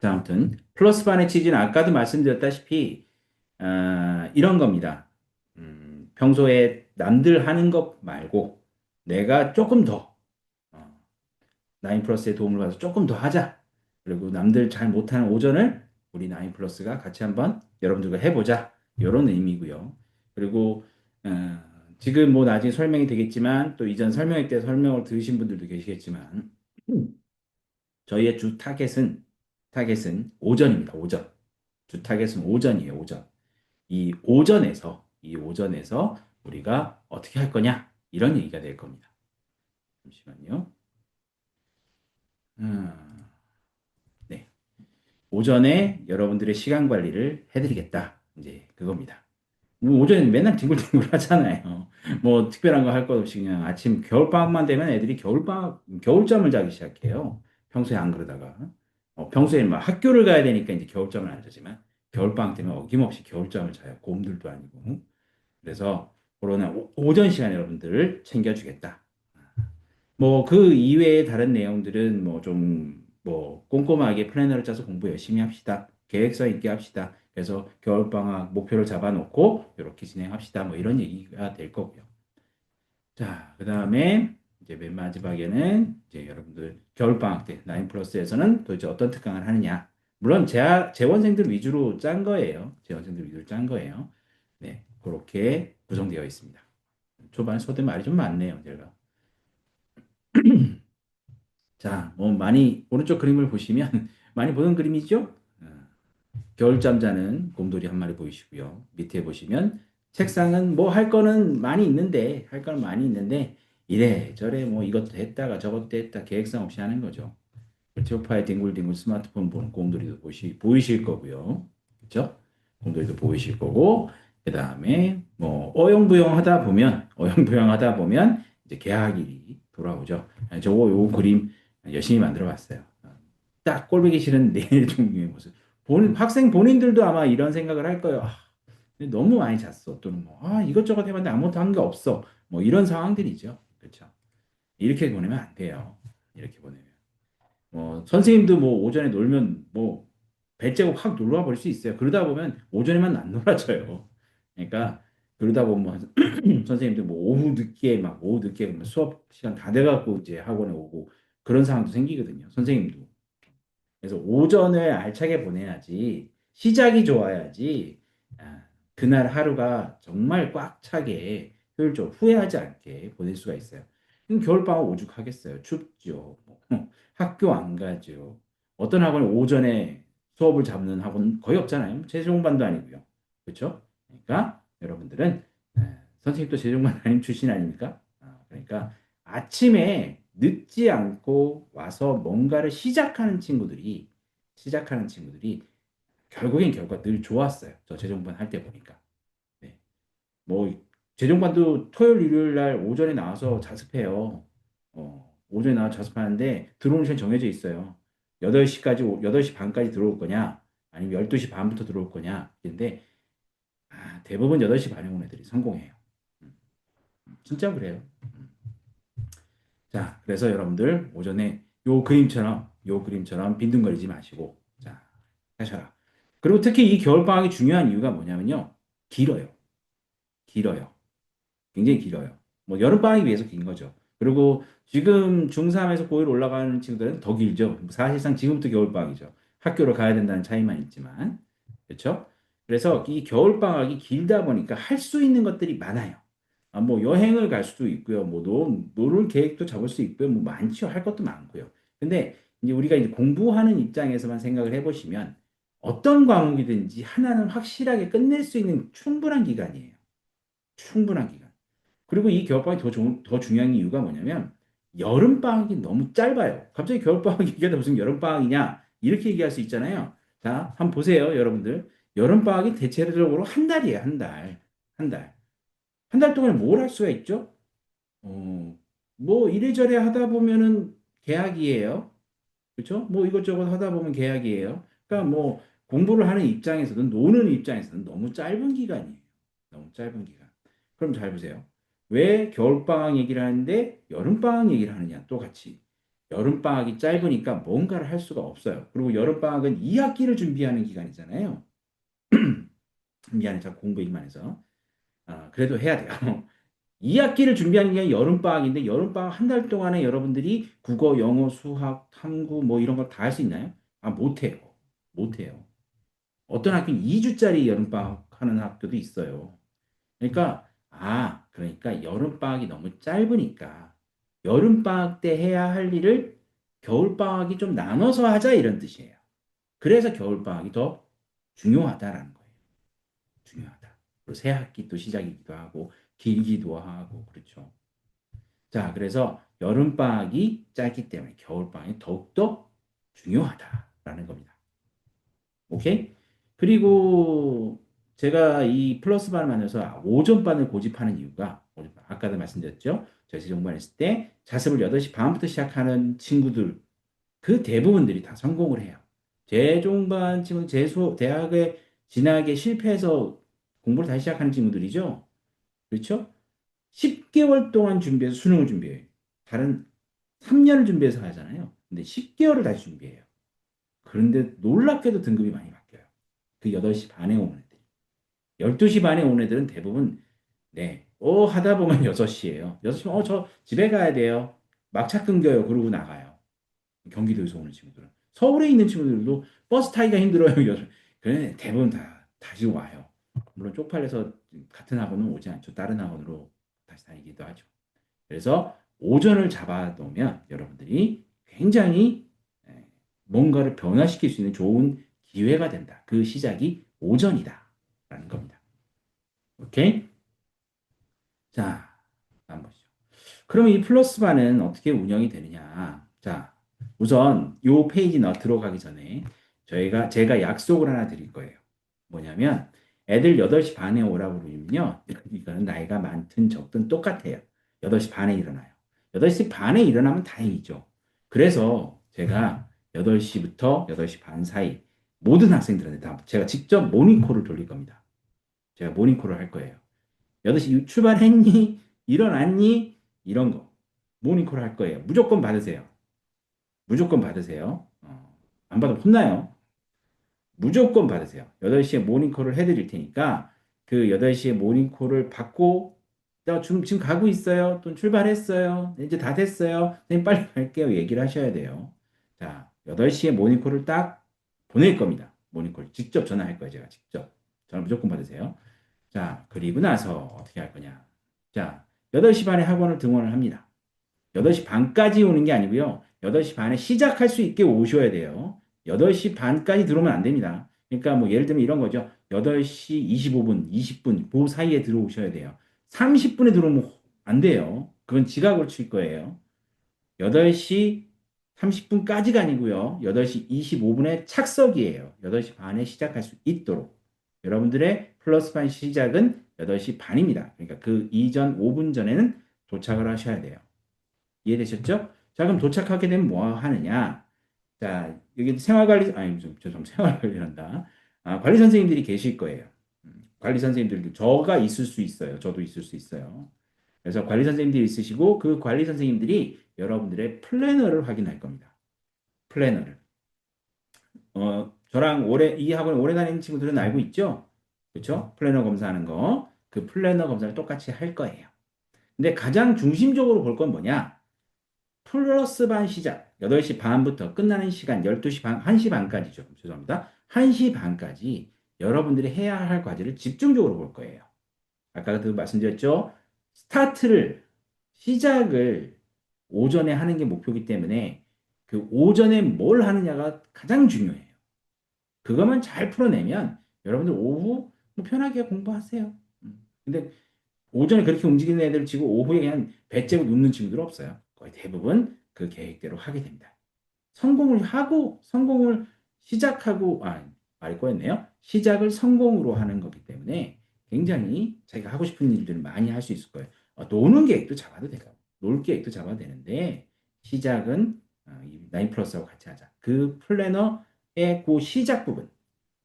자, 아무튼 플러스 반의 취지는 아까도 말씀드렸다시피 이런 겁니다. 평소에 남들 하는 것 말고 내가 조금 더 어, 나인 플러스의 도움을 받아서 조금 더 하자. 그리고 남들 잘 못하는 오전을 우리 나인 플러스가 같이 한번 여러분들과 해보자. 이런 의미고요. 그리고 지금 뭐 나중에 설명이 되겠지만 또 이전 설명회 때 설명을 들으신 분들도 계시겠지만 저희의 주 타겟은 오전입니다. 오전. 주 타겟은 오전이에요. 오전. 이 오전에서 우리가 어떻게 할 거냐? 이런 얘기가 될 겁니다. 잠시만요. 음, 네. 오전에 여러분들의 시간 관리를 해드리겠다. 이제 그겁니다. 뭐 오전에 맨날 뒹굴뒹굴 하잖아요. 뭐 특별한 거 할 것 없이 그냥 아침 겨울방학만 되면 애들이 겨울잠을 자기 시작해요. 평소에 안 그러다가. 평소에 막 학교를 가야 되니까 이제 겨울잠을 안 자지만 겨울방학 되면 어김없이 겨울잠을 자요. 곰들도 아니고. 그래서 그러나 오전 시간 여러분들을 챙겨주겠다. 뭐 그 이외의 다른 내용들은 뭐 좀 뭐 꼼꼼하게 플래너를 짜서 공부 열심히 합시다. 계획성 있게 합시다. 그래서 겨울방학 목표를 잡아놓고 이렇게 진행합시다. 뭐 이런 얘기가 될 거고요. 자, 그 다음에 이제 맨 마지막에는 이제 여러분들 겨울방학 때 나인 플러스에서는 도대체 어떤 특강을 하느냐. 물론 재원생들 위주로 짠 거예요. 재원생들 위주로 짠 거예요. 네, 그렇게 구성되어 있습니다. 초반에 소대 말이 좀 많네요, 제가. 자, 뭐 많이 오른쪽 그림을 보시면 많이 보던 그림이죠? 겨울잠 자는 곰돌이 한 마리 보이시고요. 밑에 보시면 책상은 뭐 할 거는 많이 있는데 이래저래 뭐 이것도 했다가 저것도 했다 계획성 없이 하는 거죠. 소파에 뒹굴뒹굴 스마트폰 보는 곰돌이도 보이실 거고요. 그렇죠? 곰돌이도 보이실 거고 그다음에 뭐 어영부영하다 보면 이제 개학일이 돌아오죠. 저거 요 그림 열심히 만들어 봤어요. 딱 꼴보기 싫은 네 종류의 모습. 학생 본인들도 아마 이런 생각을 할 거예요. 아, 너무 많이 잤어. 또는 뭐, 이것저것 해봤는데 아무것도 한 게 없어. 뭐 이런 상황들이죠. 그렇죠. 이렇게 보내면 안 돼요. 이렇게 보내면. 선생님도 뭐 오전에 놀면 뭐 배째고 확 놀러 와 버릴 수 있어요. 그러다 보면 오전에만 안 놀아줘요. 그러니까 그러다 보면 선생님도 뭐 오후 늦게 그러면 수업 시간 다 돼갖고 이제 학원에 오고 그런 상황도 생기거든요. 선생님도. 그래서 오전을 알차게 보내야지 시작이 좋아야지 그날 하루가 정말 꽉 차게 효율적으로 후회하지 않게 보낼 수가 있어요. 그럼 겨울방학 오죽하겠어요. 춥죠. 뭐, 학교 안 가죠. 어떤 학원은 오전에 수업을 잡는 학원 거의 없잖아요. 재종반도 아니고요. 그렇죠? 그러니까 여러분들은 선생님도 재종반 아님 출신 아닙니까? 그러니까 아침에 늦지 않고 와서 뭔가를 시작하는 친구들이 결국엔 결과가 늘 좋았어요. 저 재종반 할 때 보니까. 네. 뭐 재종반도 토요일, 일요일 날 오전에 나와서 자습해요. 오전에 나와서 자습하는데 들어오는 시간 정해져 있어요. 8시 반까지 들어올 거냐? 아니면 12시 반부터 들어올 거냐? 근데 대부분 8시 반에 온 애들이 성공해요. 음, 진짜 그래요. 자, 그래서 여러분들 오전에 요 그림처럼 빈둥거리지 마시고 자, 하셔라. 그리고 특히 이 겨울방학이 중요한 이유가 뭐냐면요. 길어요. 길어요. 굉장히 길어요. 뭐 여름방학에 비해서 긴 거죠. 그리고 지금 중3에서 고1 올라가는 친구들은 더 길죠. 사실상 지금부터 겨울방학이죠. 학교를 가야 된다는 차이만 있지만. 그렇죠? 그래서 이 겨울방학이 길다 보니까 할 수 있는 것들이 많아요. 뭐 여행을 갈 수도 있고요. 뭐 놀 계획도 잡을 수 있고요. 뭐 많죠. 할 것도 많고요. 근데 이제 우리가 이제 공부하는 입장에서만 생각을 해보시면 어떤 과목이든지 하나는 확실하게 끝낼 수 있는 충분한 기간이에요. 충분한 기간. 그리고 이 겨울방학이 더 중요한 이유가 뭐냐면 여름방학이 너무 짧아요. 갑자기 겨울방학 얘기하다 무슨 여름방학이냐? 이렇게 얘기할 수 있잖아요. 자, 한번 보세요, 여러분들. 여름방학이 대체적으로 한 달이에요, 한 달. 한 달. 한 달 동안 뭘 할 수가 있죠? 어, 뭐 이래저래 하다 보면은 계약이에요. 그렇죠? 뭐 이것저것 하다 보면 계약이에요. 그러니까 뭐 공부를 하는 입장에서든 노는 입장에서는 너무 짧은 기간이에요. 너무 짧은 기간. 그럼 잘 보세요. 왜 겨울방학 얘기를 하는데 여름방학 얘기를 하느냐? 또 같이. 여름방학이 짧으니까 뭔가를 할 수가 없어요. 그리고 여름방학은 2학기를 준비하는 기간이잖아요. 미안해, 자꾸 공부 얘기만 해서. 그래도 해야 돼요. 2학기를 준비하는 게 여름방학인데, 여름방학 한 달 동안에 여러분들이 국어, 영어, 수학, 탐구, 뭐 이런 걸 다 할 수 있나요? 못해요. 못해요. 어떤 학교는 2주짜리 여름방학 하는 학교도 있어요. 그러니까 여름방학이 너무 짧으니까, 여름방학 때 해야 할 일을 겨울방학이 좀 나눠서 하자, 이런 뜻이에요. 그래서 겨울방학이 더 중요하다라는 거예요. 중요하다. 그리고 새 학기 또 시작이기도 하고, 길기도 하고, 그렇죠. 자, 그래서 여름방학이 짧기 때문에 겨울방학이 더욱더 중요하다라는 겁니다. 오케이? 그리고 제가 이 플러스반을 만들어서 오전반을 고집하는 이유가, 아까도 말씀드렸죠? 저희 재종반했을 때 자습을 8시 반부터 시작하는 친구들, 그 대부분들이 다 성공을 해요. 재종반 친구, 대학에 진학에 실패해서 공부를 다시 시작하는 친구들이죠? 그렇죠? 10개월 동안 준비해서 수능을 준비해요. 다른 3년을 준비해서 하잖아요. 근데 10개월을 다시 준비해요. 그런데 놀랍게도 등급이 많이 바뀌어요. 그 8시 반에 오는 애들. 12시 반에 오는 애들은 대부분, 네, 하다 보면 6시예요. 6시면, 저 집에 가야 돼요. 막차 끊겨요. 그러고 나가요. 경기도에서 오는 친구들은. 서울에 있는 친구들도 버스 타기가 힘들어요. 그래, 대부분 다시 와요. 물론 쪽팔려서 같은 학원은 오지 않죠. 다른 학원으로 다시 다니기도 하죠. 그래서 오전을 잡아 놓으면 여러분들이 굉장히 뭔가를 변화시킬 수 있는 좋은 기회가 된다. 그 시작이 오전이다. 라는 겁니다. 오케이? 자, 한번 보시죠. 그러면 이 플러스반은 어떻게 운영이 되느냐? 자, 우선 요 페이지 들어가기 전에 제가 약속을 하나 드릴 거예요. 뭐냐면 애들 8시 반에 오라고 그러면요. 이거는 나이가 많든 적든 똑같아요. 8시 반에 일어나요. 8시 반에 일어나면 다행이죠. 그래서 제가 8시부터 8시 반 사이 모든 학생들한테 다 제가 직접 모닝콜을 돌릴 겁니다. 제가 모닝콜을 할 거예요. 8시 출발했니? 일어났니? 이런 거. 모닝콜 할 거예요. 무조건 받으세요. 무조건 받으세요. 안 받으면 혼나요. 무조건 받으세요. 8시에 모닝콜을 해드릴 테니까 그 8시에 모닝콜을 받고 지금 가고 있어요. 또 출발했어요. 이제 다 됐어요. 선생님 빨리 갈게요. 얘기를 하셔야 돼요. 자, 8시에 모닝콜을 딱 보낼 겁니다. 모닝콜 직접 전화할 거예요. 제가 직접. 전화 무조건 받으세요. 자, 그리고 나서 어떻게 할 거냐. 자, 8시 반에 학원을 등원을 합니다. 8시 반까지 오는 게 아니고요. 8시 반에 시작할 수 있게 오셔야 돼요. 8시 반까지 들어오면 안 됩니다. 그러니까 뭐 예를 들면 이런 거죠. 8시 25분, 20분 그 사이에 들어오셔야 돼요. 30분에 들어오면 안 돼요. 그건 지각을 칠 거예요. 8시 30분까지가 아니고요. 8시 25분에 착석이에요. 8시 반에 시작할 수 있도록. 여러분들의 플러스 반 시작은 8시 반입니다. 그러니까 그 이전 5분 전에는 도착을 하셔야 돼요. 이해되셨죠? 자, 그럼 도착하게 되면 뭐 하느냐? 자, 여기 생활관리, 아니, 생활관리란다. 관리 선생님들이 계실 거예요. 관리 선생님들도 저가 있을 수 있어요. 저도 있을 수 있어요. 그래서 관리 선생님들이 있으시고 그 관리 선생님들이 여러분들의 플래너를 확인할 겁니다. 플래너를. 저랑 이 학원 오래 다니는 친구들은 알고 있죠? 그렇죠? 플래너 검사하는 거. 그 플래너 검사를 똑같이 할 거예요. 근데 가장 중심적으로 볼 건 뭐냐? 플러스 반 시작 8시 반부터 끝나는 시간 12시 반, 1시 반까지죠. 죄송합니다. 1시 반까지 여러분들이 해야 할 과제를 집중적으로 볼 거예요. 아까도 말씀드렸죠. 시작을 오전에 하는 게 목표이기 때문에 그 오전에 뭘 하느냐가 가장 중요해요. 그것만 잘 풀어내면 여러분들 오후 뭐 편하게 공부하세요. 근데 오전에 그렇게 움직이는 애들 치고 오후에 그냥 배째고 눕는 친구들 없어요. 거의 대부분 그 계획대로 하게 됩니다. 성공을 시작하고, 말이 꼬였네요. 시작을 성공으로 하는 거기 때문에 굉장히 자기가 하고 싶은 일들을 많이 할 수 있을 거예요. 노는 계획도 잡아도 돼요. 놀 계획도 잡아도 되는데, 시작은 이 나인 플러스하고 같이 하자. 그 플래너의 그 시작 부분,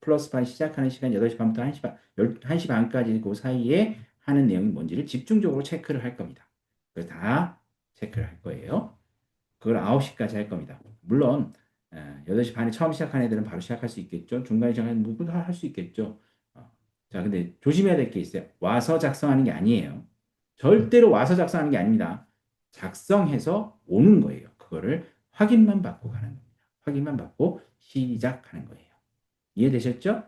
플러스 반 시작하는 시간 8시 반부터 1시 반, 1시 반까지 그 사이에 하는 내용이 뭔지를 집중적으로 체크를 할 겁니다. 그래서 다 체크를 할 거예요. 그걸 9시까지 할 겁니다. 물론 8시 반에 처음 시작한 애들은 바로 시작할 수 있겠죠. 중간에 시작하는 누구나 할 수 있겠죠. 자, 근데 조심해야 될 게 있어요. 와서 작성하는 게 아니에요. 절대로 와서 작성하는 게 아닙니다. 작성해서 오는 거예요. 그거를 확인만 받고 가는 겁니다. 확인만 받고 시작하는 거예요. 이해되셨죠?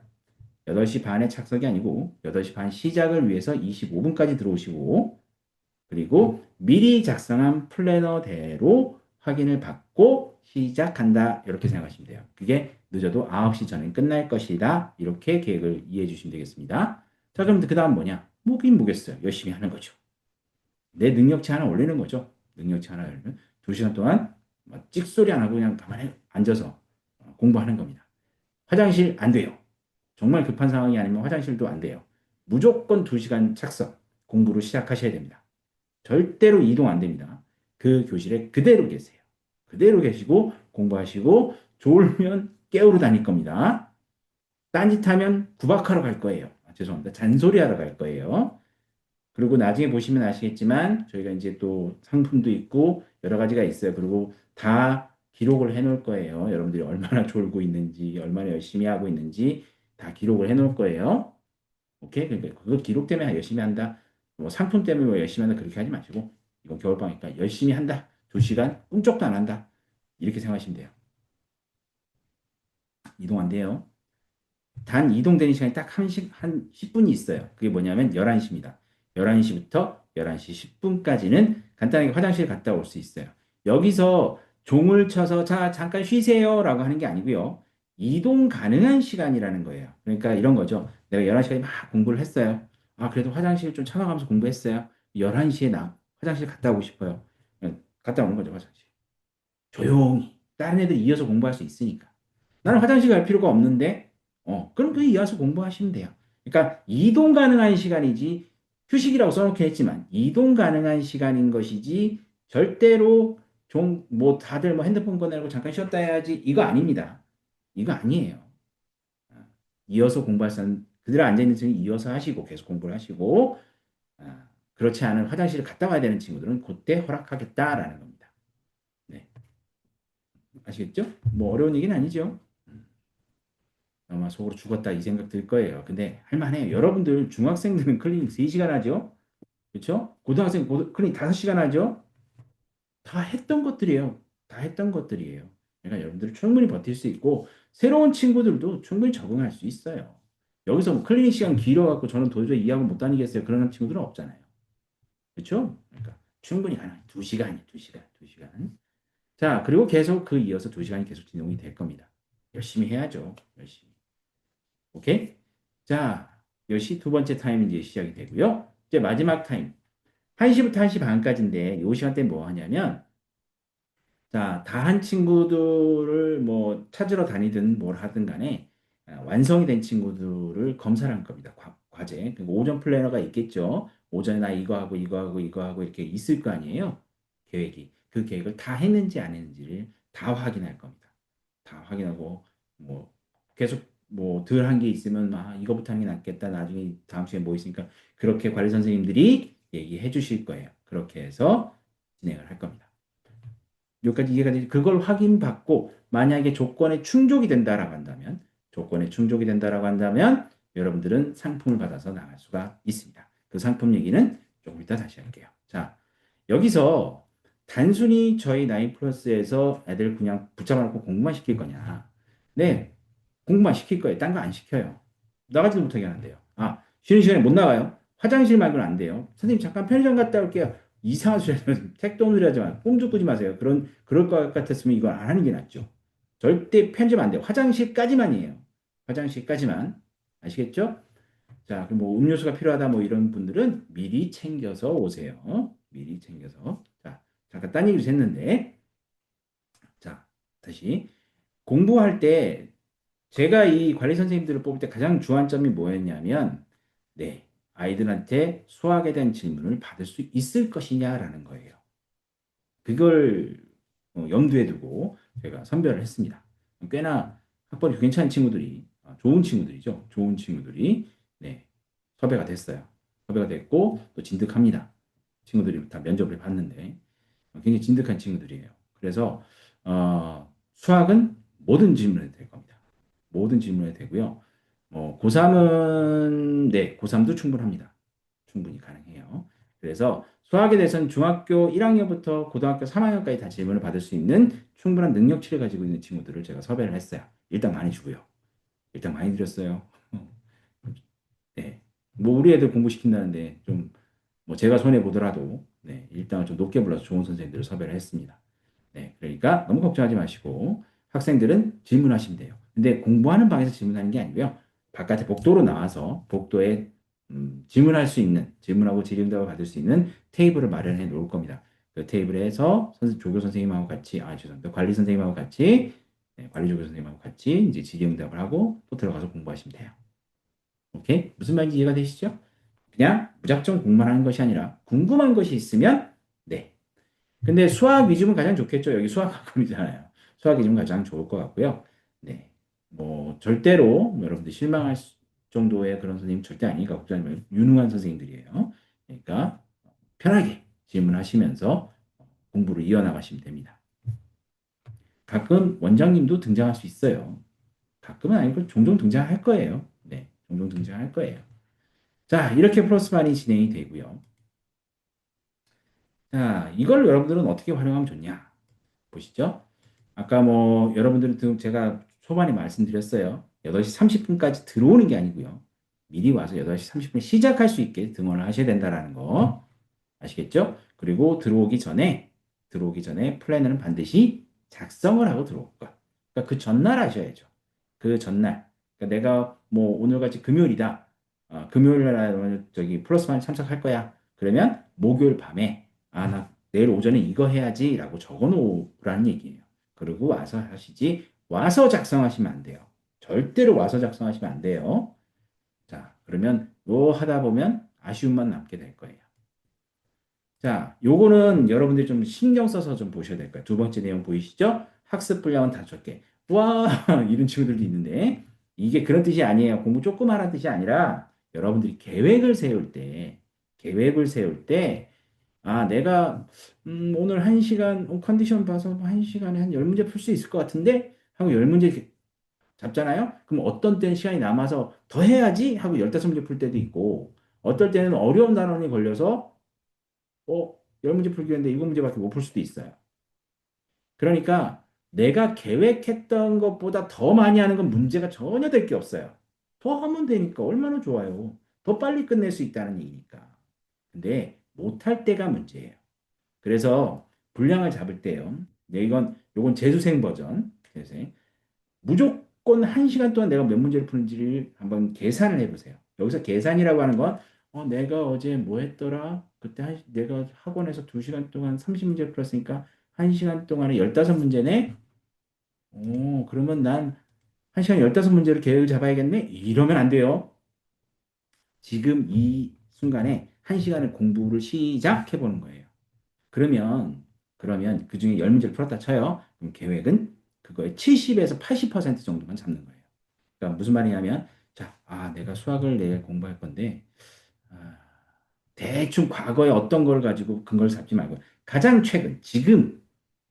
8시 반에 착석이 아니고 8시 반 시작을 위해서 25분까지 들어오시고 그리고 미리 작성한 플래너대로 확인을 받고 시작한다. 이렇게 생각하시면 돼요. 그게 늦어도 9시 전에 끝날 것이다. 이렇게 계획을 이해해 주시면 되겠습니다. 자, 그럼 그 다음 뭐냐? 뭐긴 뭐겠어요. 열심히 하는 거죠. 내 능력치 하나 올리는 거죠. 능력치 하나 올리면 2시간 동안 찍소리 안 하고 그냥 가만히 앉아서 공부하는 겁니다. 화장실 안 돼요. 정말 급한 상황이 아니면 화장실도 안 돼요. 무조건 2시간 착석, 공부를 시작하셔야 됩니다. 절대로 이동 안 됩니다. 그 교실에 그대로 계세요. 그대로 계시고 공부하시고 졸면 깨우러 다닐 겁니다. 딴짓하면 구박하러 갈 거예요. 죄송합니다. 잔소리하러 갈 거예요. 그리고 나중에 보시면 아시겠지만 저희가 이제 또 상품도 있고 여러 가지가 있어요. 그리고 다 기록을 해놓을 거예요. 여러분들이 얼마나 졸고 있는지, 얼마나 열심히 하고 있는지 다 기록을 해놓을 거예요. 오케이? 그러니까 그거 기록 때문에 열심히 한다. 뭐 상품 때문에 뭐 열심히 한다. 그렇게 하지 마시고 이건 겨울방학이니까 열심히 한다. 2시간 꿈쩍도 안 한다. 이렇게 생각하시면 돼요. 이동 안 돼요. 단 이동되는 시간이 딱 한 10분이 있어요. 그게 뭐냐면 11시입니다. 11시부터 11시 10분까지는 간단하게 화장실 갔다 올 수 있어요. 여기서 종을 쳐서 자, 잠깐 쉬세요 라고 하는 게 아니고요. 이동 가능한 시간이라는 거예요. 그러니까 이런 거죠. 내가 11시까지 막 공부를 했어요. 아, 그래도 화장실 좀 참아가면서 공부했어요. 11시에 나 화장실 갔다 오고 싶어요. 갔다 오는 거죠, 화장실. 조용히. 다른 애들 이어서 공부할 수 있으니까. 나는 화장실 갈 필요가 없는데, 그럼 그 이어서 공부하시면 돼요. 그러니까 이동 가능한 시간이지, 휴식이라고 써놓긴 했지만, 이동 가능한 시간인 것이지, 절대로 뭐 다들 뭐 핸드폰 꺼내고 잠깐 쉬었다 해야지, 이거 아닙니다. 이거 아니에요. 이어서 공부할 사람, 그대로 앉아있는 친구 이어서 하시고, 계속 공부를 하시고, 그렇지 않은 화장실을 갔다 와야 되는 친구들은 그때 허락하겠다라는 겁니다. 네. 아시겠죠? 뭐 어려운 얘기는 아니죠. 아마 속으로 죽었다 이 생각 들 거예요. 근데 할만해요. 여러분들 중학생들은 클리닉 3시간 하죠? 그렇죠? 고등학생 클리닉 5시간 하죠? 다 했던 것들이에요. 다 했던 것들이에요. 그러니까 여러분들 충분히 버틸 수 있고 새로운 친구들도 충분히 적응할 수 있어요. 여기서 뭐 클리닉 시간 길어갖고 저는 도저히 이해하고 못 다니겠어요. 그런 친구들은 없잖아요. 그렇죠? 그러니까 충분히 가능해요. 2시간이 2시간, 2시간. 자, 그리고 계속 그 이어서 2시간이 계속 진행이 될 겁니다. 열심히 해야죠. 열심히. 오케이? 자, 이것이 두 번째 타임이 이제 시작이 되고요. 이제 마지막 타임. 1시부터 1시 반까지인데, 이 시간대 뭐 하냐면, 자, 다 한 친구들을 뭐 찾으러 다니든 뭘 하든 간에, 완성이 된 친구들을 검사를 할 겁니다. 과제. 그리고 오전 플래너가 있겠죠. 오전에 나 이거 하고, 이거 하고, 이거 하고, 이렇게 있을 거 아니에요. 계획이. 그 계획을 다 했는지 안 했는지를 다 확인할 겁니다. 다 확인하고, 뭐, 계속 뭐 덜 한 게 있으면 이거부터 하는 게 낫겠다. 나중에 다음 시간에 뭐 있으니까 그렇게 관리 선생님들이 얘기해 주실 거예요. 그렇게 해서 진행을 할 겁니다. 여기까지 이해가 되지? 그걸 확인받고 만약에 조건에 충족이 된다라고 한다면 조건에 충족이 된다라고 한다면 여러분들은 상품을 받아서 나갈 수가 있습니다. 그 상품 얘기는 조금 이따 다시 할게요. 자, 여기서 단순히 저희 나인 플러스에서 애들 그냥 붙잡아 놓고 공부만 시킬 거냐? 네, 공부만 시킬 거예요. 딴 거 안 시켜요. 나가지도 못하게 하는데요. 아, 쉬는 시간에 못 나가요? 화장실 말고는 안 돼요. 선생님 잠깐 편의점 갔다 올게요. 이상한 소리 하지 택도 오느리 하지 마. 꿈도 꾸지 마세요. 그럴 것 같았으면 이걸 안 하는 게 낫죠. 절대 편집 안 돼요. 화장실까지만이에요. 화장실까지만. 아시겠죠? 자, 그럼 뭐 음료수가 필요하다 뭐 이런 분들은 미리 챙겨서 오세요. 미리 챙겨서. 자, 잠깐 딴 얘기를 했는데. 자, 다시. 공부할 때 제가 이 관리 선생님들을 뽑을 때 가장 주안점이 뭐였냐면, 네, 아이들한테 수학에 대한 질문을 받을 수 있을 것이냐라는 거예요. 그걸 염두에 두고 제가 선별을 했습니다. 꽤나 학벌이 괜찮은 친구들이, 좋은 친구들이죠. 좋은 친구들이, 네, 섭외가 됐어요. 섭외가 됐고, 또 진득합니다. 친구들이 다 면접을 봤는데, 굉장히 진득한 친구들이에요. 그래서 수학은 모든 질문에 될 겁니다. 모든 질문에 되고요. 고3은 네, 고3도 충분합니다. 충분히 가능해요. 그래서 수학에 대해서는 중학교 1학년부터 고등학교 3학년까지 다 질문을 받을 수 있는 충분한 능력치를 가지고 있는 친구들을 제가 섭외를 했어요. 일단 많이 주고요. 일단 많이 드렸어요. 네. 뭐 우리 애들 공부시킨다는데 좀 뭐 제가 손해 보더라도 네, 일단은 좀 높게 불러서 좋은 선생님들을 섭외를 했습니다. 네, 그러니까 너무 걱정하지 마시고 학생들은 질문하시면 돼요. 근데 공부하는 방에서 질문하는 게 아니고요. 바깥에 복도로 나와서 복도에 질문할 수 있는 질문하고 질의응답을 받을 수 있는 테이블을 마련해 놓을 겁니다. 그 테이블에서 조교 선생님하고 같이 죄송합니다. 관리 선생님하고 같이 네, 관리 조교 선생님하고 같이 이제 질의응답을 하고 또 들어가서 공부하시면 돼요. 오케이? 무슨 말인지 이해가 되시죠? 그냥 무작정 공부만 하는 것이 아니라 궁금한 것이 있으면 네. 근데 수학 위주면 가장 좋겠죠. 여기 수학 학원이잖아요. 수학 위주면 가장 좋을 것 같고요. 네. 뭐 절대로 여러분들 실망할 정도의 그런 선생님 절대 아니니까 걱정하지 말고 유능한 선생님들이에요. 그러니까 편하게 질문하시면서 공부를 이어나가시면 됩니다. 가끔 원장님도 등장할 수 있어요. 가끔은 아니고 종종 등장할 거예요. 네, 종종 등장할 거예요. 자, 이렇게 플러스반이 진행이 되고요. 자, 이걸 여러분들은 어떻게 활용하면 좋냐? 보시죠. 아까 뭐 여러분들은 제가 초반에 말씀드렸어요. 8시 30분까지 들어오는 게 아니고요. 미리 와서 8시 30분에 시작할 수 있게 등원을 하셔야 된다라는 거 아시겠죠? 그리고 들어오기 전에 플래너는 반드시 작성을 하고 들어올 것. 그러니까 그 전날 하셔야죠. 그 전날. 그러니까 내가 뭐 오늘같이 금요일이다. 금요일 날 저기 플러스만 참석할 거야. 그러면 목요일 밤에 나 내일 오전에 이거 해야지라고 적어 놓으라는 얘기예요. 그리고 와서 하시지 와서 작성하시면 안 돼요. 절대로 와서 작성하시면 안 돼요. 자, 그러면 요 하다 보면 아쉬움만 남게 될 거예요. 자, 요거는 여러분들이 좀 신경 써서 좀 보셔야 될 거예요. 두 번째 내용 보이시죠? 학습 분량은 5개. 와, 이런 친구들도 있는데 이게 그런 뜻이 아니에요. 공부 조금 하라는 뜻이 아니라 여러분들이 계획을 세울 때 내가 오늘 1시간 컨디션 봐서 1시간에 한 10문제 풀 수 있을 것 같은데 하고 10문제 잡잖아요? 그럼 어떤 때는 시간이 남아서 더 해야지 하고 15문제 풀 때도 있고 어떨 때는 어려운 단원이 걸려서 10문제 풀기 했는데 7문제밖에 못 풀 수도 있어요. 그러니까 내가 계획했던 것보다 더 많이 하는 건 문제가 전혀 될 게 없어요. 더 하면 되니까 얼마나 좋아요. 더 빨리 끝낼 수 있다는 얘기니까. 근데 못할 때가 문제예요. 그래서 분량을 잡을 때요. 네, 요건 재수생 버전. 재수생. 무조건 1시간 동안 내가 몇 문제를 푸는지를 한번 계산을 해보세요. 여기서 계산이라고 하는 건 내가 어제 뭐 했더라? 그때 내가 학원에서 2시간 동안 30문제를 풀었으니까 1시간 동안에 15문제네? 그러면 난 1시간 15문제를 계획을 잡아야겠네? 이러면 안 돼요. 지금 이 순간에 1시간을 공부를 시작해보는 거예요. 그러면 그 중에 10문제를 풀었다 쳐요. 그럼 계획은 그거의 70에서 80% 정도만 잡는 거예요. 그러니까 무슨 말이냐면, 자, 내가 수학을 내일 공부할 건데, 아, 대충 과거에 어떤 걸 가지고 근거를 잡지 말고, 가장 최근,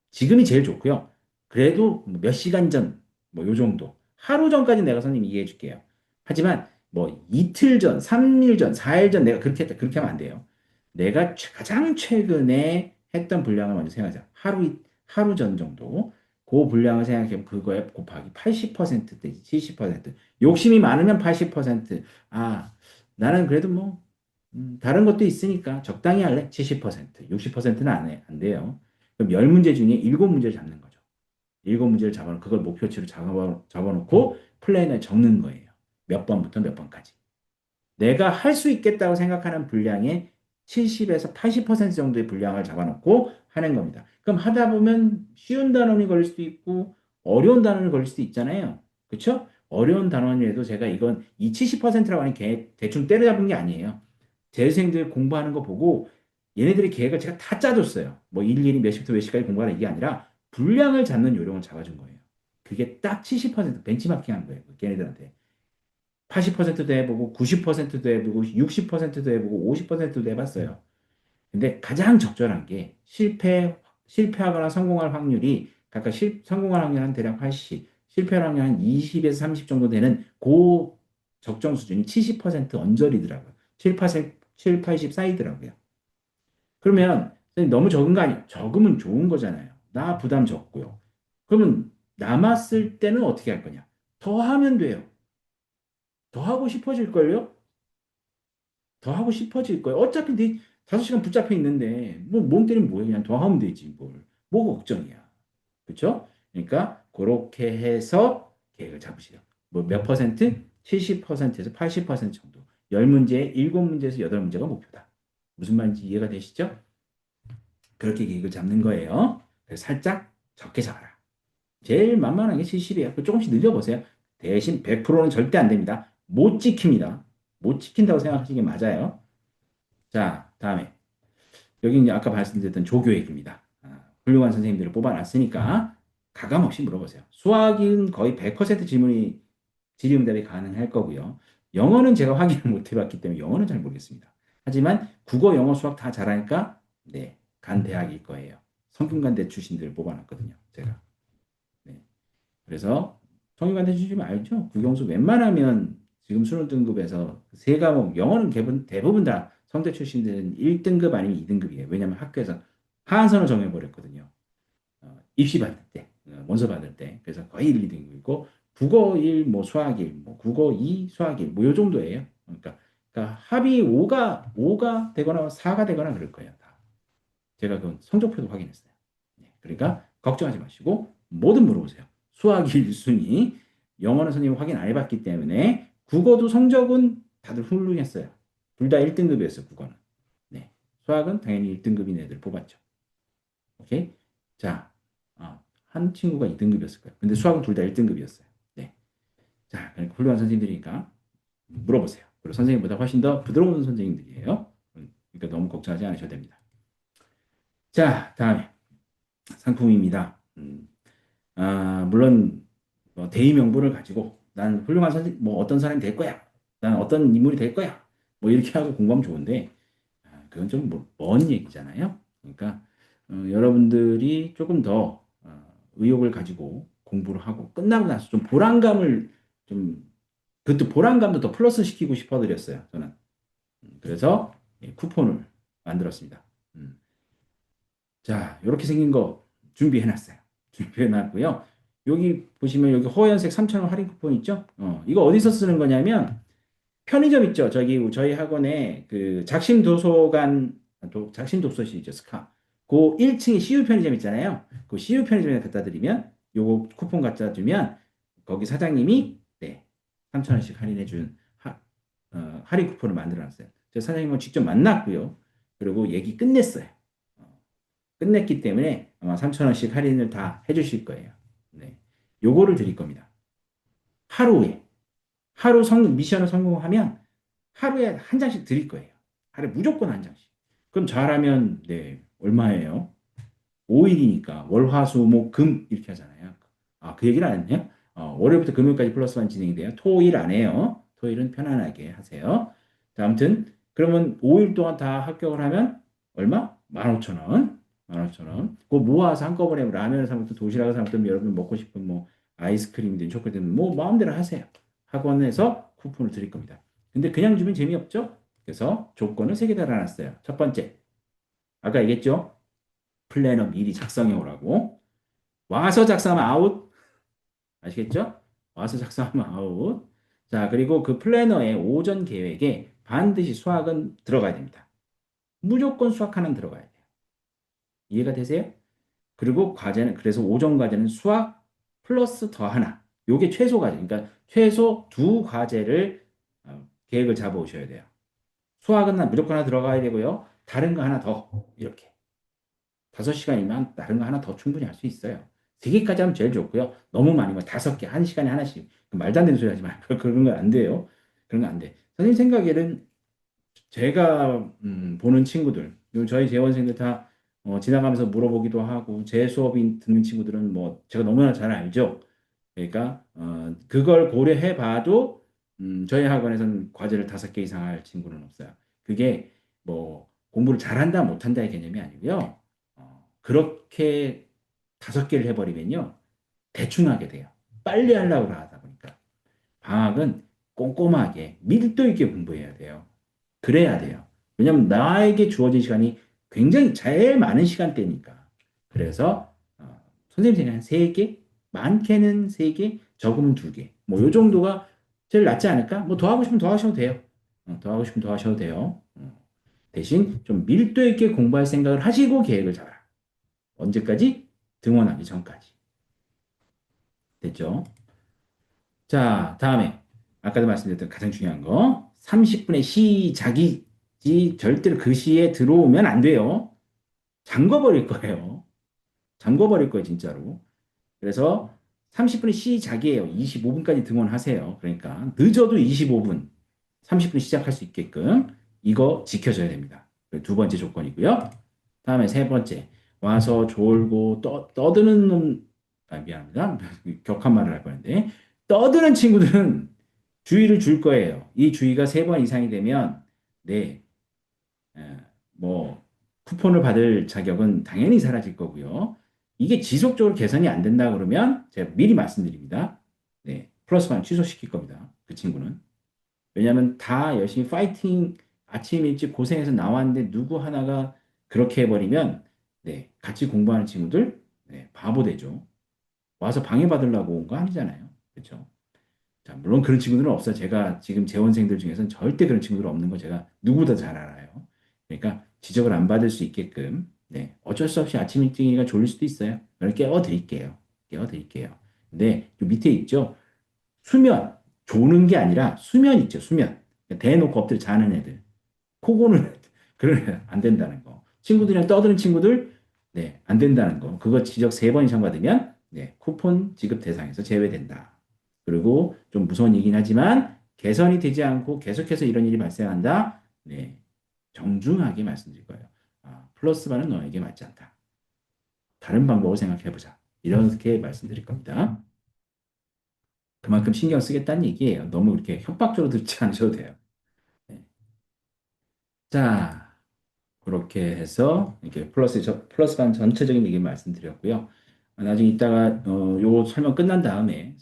지금이 제일 좋고요. 그래도 뭐몇 시간 전, 뭐 요 정도. 하루 전까지 내가 선생님 이해해 줄게요. 하지만 뭐 이틀 전, 3일 전, 4일 전 내가 그렇게 했다. 그렇게 하면 안 돼요. 내가 가장 최근에 했던 분량을 먼저 생각하자. 하루 전 정도. 그 분량을 생각해보면 그거에 곱하기 80% 되지, 70%. 욕심이 많으면 80%. 나는 그래도 뭐, 다른 것도 있으니까 적당히 할래? 70%. 60%는 안 돼요. 그럼 10문제 중에 7문제를 잡는 거죠. 7문제를 잡아놓고 그걸 목표치로 잡아놓고 플랜에 적는 거예요. 몇 번부터 몇 번까지. 내가 할 수 있겠다고 생각하는 분량의 70에서 80% 정도의 분량을 잡아놓고 하는 겁니다. 그럼 하다 보면 쉬운 단원이 걸릴 수도 있고 어려운 단원이 걸릴 수도 있잖아요. 그렇죠? 어려운 단원이라도 제가 이건 이 70%라고 하는 게 대충 때려잡은 게 아니에요. 재수생들 공부하는 거 보고 얘네들의 계획을 제가 다 짜줬어요. 뭐 일일이 몇 시부터 몇 시까지 공부하라 이게 아니라 분량을 잡는 요령을 잡아준 거예요. 그게 딱 70% 벤치마킹 한 거예요. 걔네들한테. 80%도 해보고 90%도 해보고 60%도 해보고 50%도 해봤어요. 근데 가장 적절한 게 실패 실패하거나 성공할 확률이 각각 성공할 확률 한 대략 80, 실패할 확률 한 20에서 30 정도 되는 고 적정 수준이 70% 언저리더라고요. 7, 80 사이더라고요. 그러면 너무 적은 거 아니에요? 적으면 좋은 거잖아요. 나 부담 적고요. 그러면 남았을 때는 어떻게 할 거냐? 더 하면 돼요. 더 하고 싶어질걸요? 더 하고 싶어질 거예요. 어차피 네 5시간 붙잡혀 있는데 뭐 몸 때리면 뭐해? 그냥 더 하면 되지 뭘. 뭐 걱정이야. 그렇죠? 그러니까 그렇게 해서 계획을 잡으시죠. 뭐 몇 퍼센트? 70%에서 80% 정도. 10문제에 7문제에서 8문제가 목표다. 무슨 말인지 이해가 되시죠? 그렇게 계획을 잡는 거예요. 그래서 살짝 적게 잡아라. 제일 만만한 게 70이에요. 조금씩 늘려보세요. 대신 100%는 절대 안 됩니다. 못 지킵니다. 못 지킨다고 생각하시는 게 맞아요. 자, 다음에. 여기 이제 아까 말씀드렸던 조교획입니다. 훌륭한 선생님들을 뽑아놨으니까 가감없이 물어보세요. 수학은 거의 100% 질의응답이 가능할 거고요. 영어는 제가 확인을 못 해봤기 때문에 영어는 잘 모르겠습니다. 하지만 국어, 영어, 수학 다 잘하니까 네, 간 대학일 거예요. 성균관대 출신들 뽑아놨거든요. 제가. 네. 그래서 성균관대 출신 알죠? 국영수 웬만하면 지금 수능 등급에서 세 과목, 영어는 대부분 다 성대 출신들은 1등급 아니면 2등급이에요. 왜냐하면 학교에서 하한선을 정해버렸거든요. 입시 받을 때, 원서 받을 때. 그래서 거의 1, 2등급이고, 국어 1, 뭐 수학 1, 뭐 국어 2, 수학 1, 뭐 요 정도예요. 그러니까 합이 5가 되거나 4가 되거나 그럴 거예요. 다. 제가 그 성적표도 확인했어요. 네, 그러니까 걱정하지 마시고 뭐든 물어보세요. 수학 1순위, 영어는 선생님 확인 안 해봤기 때문에 국어도 성적은 다들 훌륭했어요. 둘 다 1등급이었어요, 국어는. 네. 수학은 당연히 1등급인 애들 뽑았죠. 오케이? 자, 한 친구가 2등급이었을 거예요. 근데 수학은 둘 다 1등급이었어요. 네. 자, 그러니까 훌륭한 선생님들이니까 물어보세요. 그리고 선생님보다 훨씬 더 부드러운 선생님들이에요. 그러니까 너무 걱정하지 않으셔도 됩니다. 자, 다음에 상품입니다. 물론 뭐 대의 명분을 가지고 난 훌륭한 선생, 뭐 어떤 사람이 될 거야. 난 어떤 인물이 될 거야. 뭐 이렇게 하고 공부하면 좋은데 그건 좀 먼 얘기잖아요. 그러니까 여러분들이 조금 더 의욕을 가지고 공부를 하고 끝나고 나서 좀 보람감을 좀 그것도 보람감도 더 플러스 시키고 싶어 드렸어요. 저는. 그래서 쿠폰을 만들었습니다. 음. 자, 이렇게 생긴 거 준비해놨어요. 준비해놨고요. 여기 보시면 여기 허연색 3,000원 할인 쿠폰 있죠? 이거 어디서 쓰는 거냐면 편의점 있죠? 저희 학원에 그 작심 도서관, 작심 독서실 있죠? 스카. 그 1층에 CU 편의점 있잖아요. 그 CU 편의점에 갖다 드리면 요거 쿠폰 갖다 주면 거기 사장님이 네, 3,000원씩 할인해 준 할인 쿠폰을 만들어 놨어요. 저 사장님은 직접 만났고요. 그리고 얘기 끝냈어요. 어, 끝냈기 때문에 아마 3,000원씩 할인을 다 해주실 거예요. 네. 요거를 드릴 겁니다. 하루에. 미션을 성공하면 하루에 한 장씩 드릴 거예요. 하루에 무조건 한 장씩. 그럼 잘하면, 네, 얼마예요? 5일이니까 월, 화, 수, 목, 금 이렇게 하잖아요. 그 얘기를 안 했네요. 월요일부터 금요일까지 플러스만 진행이 돼요. 토일 안 해요. 토일은 편안하게 하세요. 자, 아무튼 그러면 5일 동안 다 합격을 하면 얼마? 15,000원. 15,000원. 그거 모아서 한꺼번에 라면을 사 먹든 도시락을 사 먹든 여러분 먹고 싶은 뭐 아이스크림이든 초콜릿이든 뭐 마음대로 하세요. 학원에서 쿠폰을 드릴 겁니다. 근데 그냥 주면 재미없죠? 그래서 조건을 3개 달아놨어요. 첫 번째, 아까 얘기했죠? 플래너 미리 작성해 오라고. 와서 작성하면 아웃. 아시겠죠? 와서 작성하면 아웃. 자, 그리고 그 플래너의 오전 계획에 반드시 수학은 들어가야 됩니다. 무조건 수학 하나는 들어가야 돼요. 이해가 되세요? 그리고 과제는, 그래서 오전 과제는 수학 플러스 더 하나. 요게 최소 과제. 그러니까 최소 2과제를 계획을 잡아 오셔야 돼요. 수학은 무조건 하나 들어가야 되고요. 다른 거 하나 더. 이렇게. 5시간이면 다른 거 하나 더 충분히 할 수 있어요. 3개까지 하면 제일 좋고요. 너무 많이 면 5개, 1시간에 하나씩. 말도 안 되는 소리 하지 말고. 그런 건 안 돼요. 그런 거 안 돼. 선생님 생각에는 제가 보는 친구들, 저희 재원생들 다 지나가면서 물어보기도 하고 제 수업이 듣는 친구들은 뭐 제가 너무나 잘 알죠. 그러니까 그걸 고려해 봐도 저희 학원에서는 과제를 5개 이상 할 친구는 없어요. 그게 뭐 공부를 잘한다 못한다의 개념이 아니고요. 그렇게 5개를 해버리면요. 대충 하게 돼요. 빨리 하려고 하다 보니까. 방학은 꼼꼼하게 밀도 있게 공부해야 돼요. 그래야 돼요. 왜냐면 나에게 주어진 시간이 굉장히 제일 많은 시간대니까. 그래서 선생님 생각에 한 3개, 많게는 3개, 적으면 2개. 뭐 요 정도가 제일 낫지 않을까? 뭐 더 하고 싶으면 더 하셔도 돼요. 더 하고 싶으면 더 하셔도 돼요. 대신 좀 밀도 있게 공부할 생각을 하시고 계획을 잡아라. 언제까지? 등원하기 전까지. 됐죠? 자, 다음에 아까도 말씀드렸던 가장 중요한 거 30분의 시작이지 절대로 그 시에 들어오면 안 돼요. 잠궈버릴 거예요. 잠궈버릴 거예요, 진짜로. 그래서 30분의 시작이에요. 25분까지 등원하세요. 그러니까 늦어도 25분, 30분 시작할 수 있게끔 이거 지켜줘야 됩니다. 두 번째 조건이고요. 다음에 세 번째, 와서 졸고 떠드는 놈, 아, 미안합니다. 격한 말을 할 뻔했는데, 떠드는 친구들은 주의를 줄 거예요. 이 주의가 3번 이상이 되면, 네, 에, 뭐, 쿠폰을 받을 자격은 당연히 사라질 거고요. 이게 지속적으로 개선이 안 된다 그러면, 제가 미리 말씀드립니다. 네, 플러스 반 취소시킬 겁니다. 그 친구는. 왜냐하면 다 열심히 파이팅 아침 일찍 고생해서 나왔는데 누구 하나가 그렇게 해버리면 네, 같이 공부하는 친구들 네, 바보 되죠. 와서 방해받으려고 온 거 아니잖아요. 그렇죠? 자, 물론 그런 친구들은 없어요. 제가 지금 재원생들 중에서는 절대 그런 친구들 없는 거 제가 누구보다 잘 알아요. 그러니까 지적을 안 받을 수 있게끔 네, 어쩔 수 없이 아침 일찍이가 졸릴 수도 있어요. 그걸 깨워드릴게요. 깨워드릴게요. 근데 요 밑에 있죠. 수면, 조는 게 아니라 수면 있죠, 수면. 대놓고 엎드려 자는 애들. 코고는, 그런 애안 된다는 거. 친구들이랑 떠드는 친구들, 네, 안 된다는 거. 그거 지적 3번 이상 받으면, 네, 쿠폰 지급 대상에서 제외된다. 그리고 좀 무서운 얘기긴 하지만, 개선이 되지 않고 계속해서 이런 일이 발생한다. 네, 정중하게 말씀드릴 거예요. 아, 플러스반은 너에게 맞지 않다. 다른 방법을 생각해보자. 이렇게 말씀드릴 겁니다. 그만큼 신경 쓰겠다는 얘기예요. 너무 이렇게 협박적으로 듣지 않으셔도 돼요. 네. 자, 그렇게 해서 이렇게 플러스 반 전체적인 얘기 말씀드렸고요. 나중에 이따가 요 설명 끝난 다음에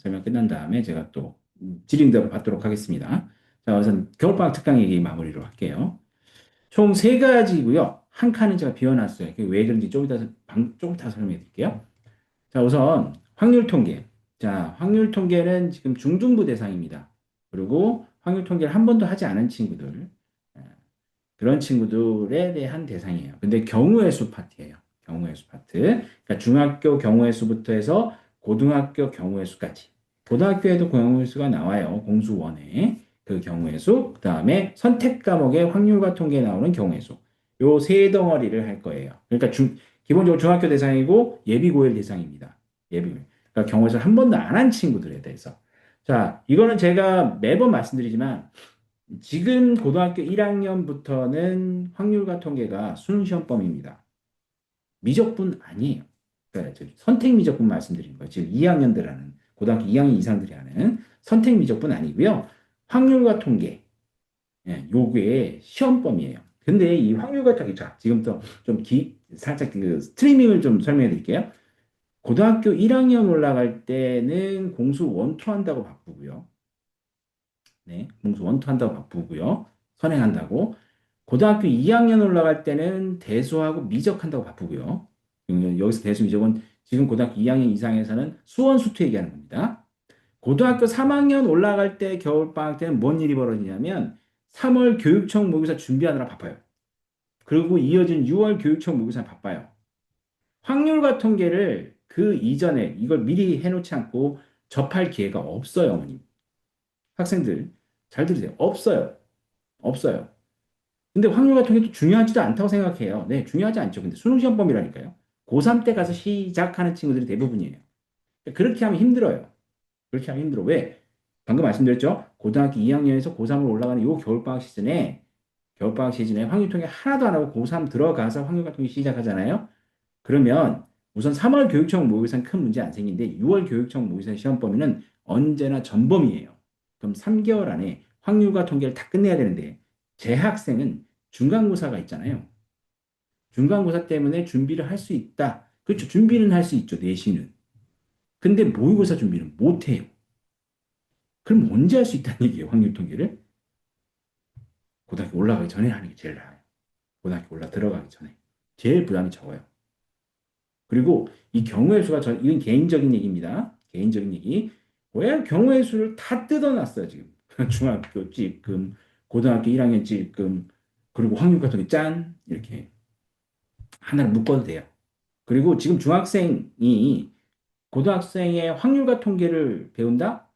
제가 또 질의응답을 받도록 하겠습니다. 자, 우선 겨울방학 특강 얘기 마무리로 할게요. 총 3가지고요. 한 칸은 제가 비워놨어요. 그게 왜 그런지 조금 이따 설명해 드릴게요. 자, 우선 확률 통계. 자, 확률 통계는 지금 중등부 대상입니다. 그리고 확률 통계를 한 번도 하지 않은 친구들, 예, 그런 친구들에 대한 대상이에요. 근데 경우의 수 파트예요. 경우의 수 파트. 그러니까 중학교 경우의 수부터 해서 고등학교 경우의 수까지. 고등학교에도 경우의 수가 나와요. 공수원에. 그 경우의 수, 그 다음에 선택 과목의 확률과 통계에 나오는 경우의 수. 요 3덩어리를 할 거예요. 그러니까 기본적으로 중학교 대상이고 예비고일 대상입니다. 예비고일. 그러니까 경우에서 한 번도 안 한 친구들에 대해서. 자, 이거는 제가 매번 말씀드리지만 지금 고등학교 1학년부터는 확률과 통계가 수능 시험범위입니다. 미적분 아니에요. 그러니까 선택 미적분 말씀드리는 거예요. 지금 2학년들 하는 고등학교 2학년 이상들이 하는 선택 미적분 아니고요. 확률과 통계. 예, 요게 시험범위예요. 근데 이 확률과 통계 자, 지금부터 살짝 그 스트리밍을 좀 설명해 드릴게요. 고등학교 1학년 올라갈 때는 공수 원투 한다고 바쁘고요. 네, 공수 원투 한다고 바쁘고요. 선행한다고. 고등학교 2학년 올라갈 때는 대수하고 미적한다고 바쁘고요. 여기서 대수 미적은 지금 고등학교 2학년 이상에서는 수원 수투 얘기하는 겁니다. 고등학교 3학년 올라갈 때 겨울방학 때는 뭔 일이 벌어지냐면 3월 교육청 모의고사 준비하느라 바빠요. 그리고 이어진 6월 교육청 모의고사 바빠요. 확률과 통계를 그 이전에 이걸 미리 해놓지 않고 접할 기회가 없어요, 어머님. 학생들 잘 들으세요. 없어요. 없어요. 근데 확률과 통계도 중요하지도 않다고 생각해요. 네, 중요하지 않죠. 근데 수능 시험범위라니까요. 고3 때 가서 시작하는 친구들이 대부분이에요. 그렇게 하면 힘들어요. 그렇게 하면 힘들어. 왜? 방금 말씀드렸죠? 고등학교 2학년에서 고3으로 올라가는 요 겨울방학 시즌에 확률 통계 하나도 안 하고 고3 들어가서 확률과 통계 시작하잖아요. 그러면 우선 3월 교육청 모의고사는 큰 문제 안 생기는데 6월 교육청 모의고사 시험 범위는 언제나 전범이에요. 그럼 3개월 안에 확률과 통계를 다 끝내야 되는데 제 학생은 중간고사가 있잖아요. 중간고사 때문에 준비를 할 수 있다. 그렇죠. 준비는 할 수 있죠. 내신은. 근데 모의고사 준비는 못 해요. 그럼 언제 할 수 있다는 얘기예요. 확률 통계를. 고등학교 올라가기 전에 하는 게 제일 나아요. 고등학교 올라 들어가기 전에. 제일 부담이 적어요. 그리고 이 경우의 수가 이건 개인적인 얘기입니다. 개인적인 얘기. 왜 경우의 수를 다 뜯어놨어요, 지금. 중학교 찔끔, 고등학교 1학년 찔끔, 그리고 확률 같은 게 짠, 이렇게 하나를 묶어도 돼요. 그리고 지금 중학생이 고등학생의 확률과 통계를 배운다?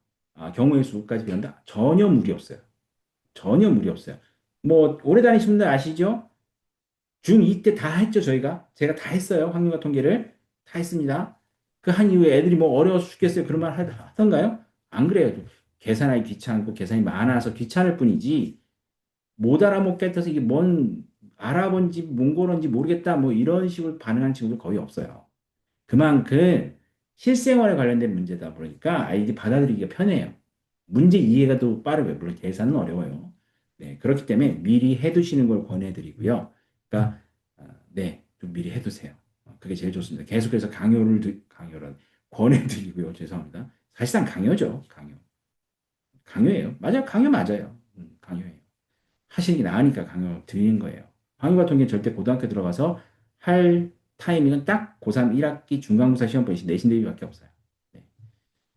경우의 수까지 배운다? 전혀 무리 없어요. 전혀 무리 없어요. 뭐, 오래 다니신 분들 아시죠? 중2 때 다 했죠, 저희가. 제가 다 했어요. 확률과 통계를. 다 했습니다. 그 한 이후에 애들이 뭐 어려워서 죽겠어요. 그런 말 하던가요? 안 그래요. 계산하기 귀찮고 계산이 많아서 귀찮을 뿐이지 못 알아먹겠다서 이게 뭔 알아본지 몽골어인지 모르겠다 뭐 이런 식으로 반응하는 친구들 거의 없어요. 그만큼 실생활에 관련된 문제다 보니까 아이들이 받아들이기가 편해요. 문제 이해가 더 빠르고요. 물론 계산은 어려워요. 네, 그렇기 때문에 미리 해두시는 걸 권해드리고요. 그러니까 네, 좀 미리 해두세요. 그게 제일 좋습니다. 계속해서 강요를 권해드리고요. 죄송합니다. 사실상 강요죠. 강요예요. 맞아요. 강요 맞아요. 강요예요. 하시는 게 나으니까 강요 드리는 거예요. 황유 같은 경우는 절대 고등학교 들어가서 할 타이밍은 딱 고3 1학기 중간고사 시험 보시 내신 대비밖에 없어요. 네.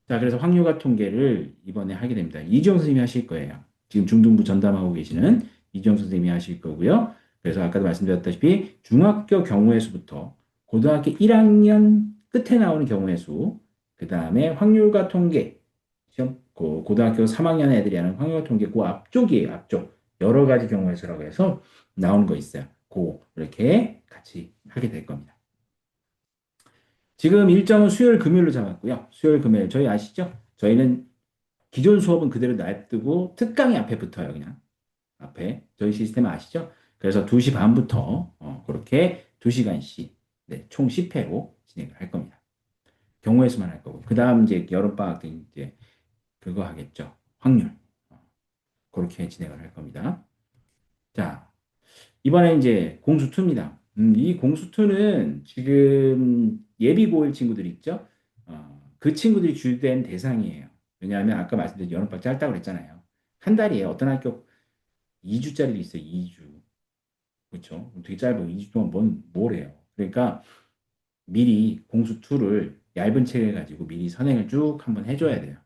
자, 그래서 확률과 통계를 이번에 하게 됩니다. 이주영 선생님이 하실 거예요. 지금 중등부 전담하고 계시는 이주영 선생님이 하실 거고요. 그래서 아까도 말씀드렸다시피 중학교 경우의 수부터 고등학교 1학년 끝에 나오는 경우의 수, 그 다음에 확률과 통계, 시험, 고등학교 3학년 애들이 하는 확률과 통계, 그 앞쪽이에요, 앞쪽. 여러 가지 경우의 수라고 해서 나오는 거 있어요. 이렇게 같이 하게 될 겁니다. 지금 일정은 수요일, 금요일로 잡았고요. 수요일, 금요일. 저희 아시죠? 저희는 기존 수업은 그대로 놔두고 특강이 앞에 붙어요, 그냥. 앞에. 저희 시스템 아시죠? 그래서 2시 반부터 그렇게 2시간씩 네, 총 10회로 진행을 할 겁니다. 경우의 수만 할 거고. 그 다음 이제 여름방학 때 이제 그거 하겠죠. 확률. 그렇게 진행을 할 겁니다. 자, 이번에 이제 공수2입니다. 이 공수2는 지금 예비 고1 친구들 있죠? 그 친구들이 주된 대상이에요. 왜냐하면 아까 말씀드린 여름방 짧다고 그랬잖아요. 한 달이에요. 어떤 학교 2주짜리도 있어요. 2주. 그렇죠? 되게 짧아요. 2주 동안 뭘 해요. 그러니까 미리 공수2를 얇은 책을 가지고 미리 선행을 쭉 한번 해줘야 돼요.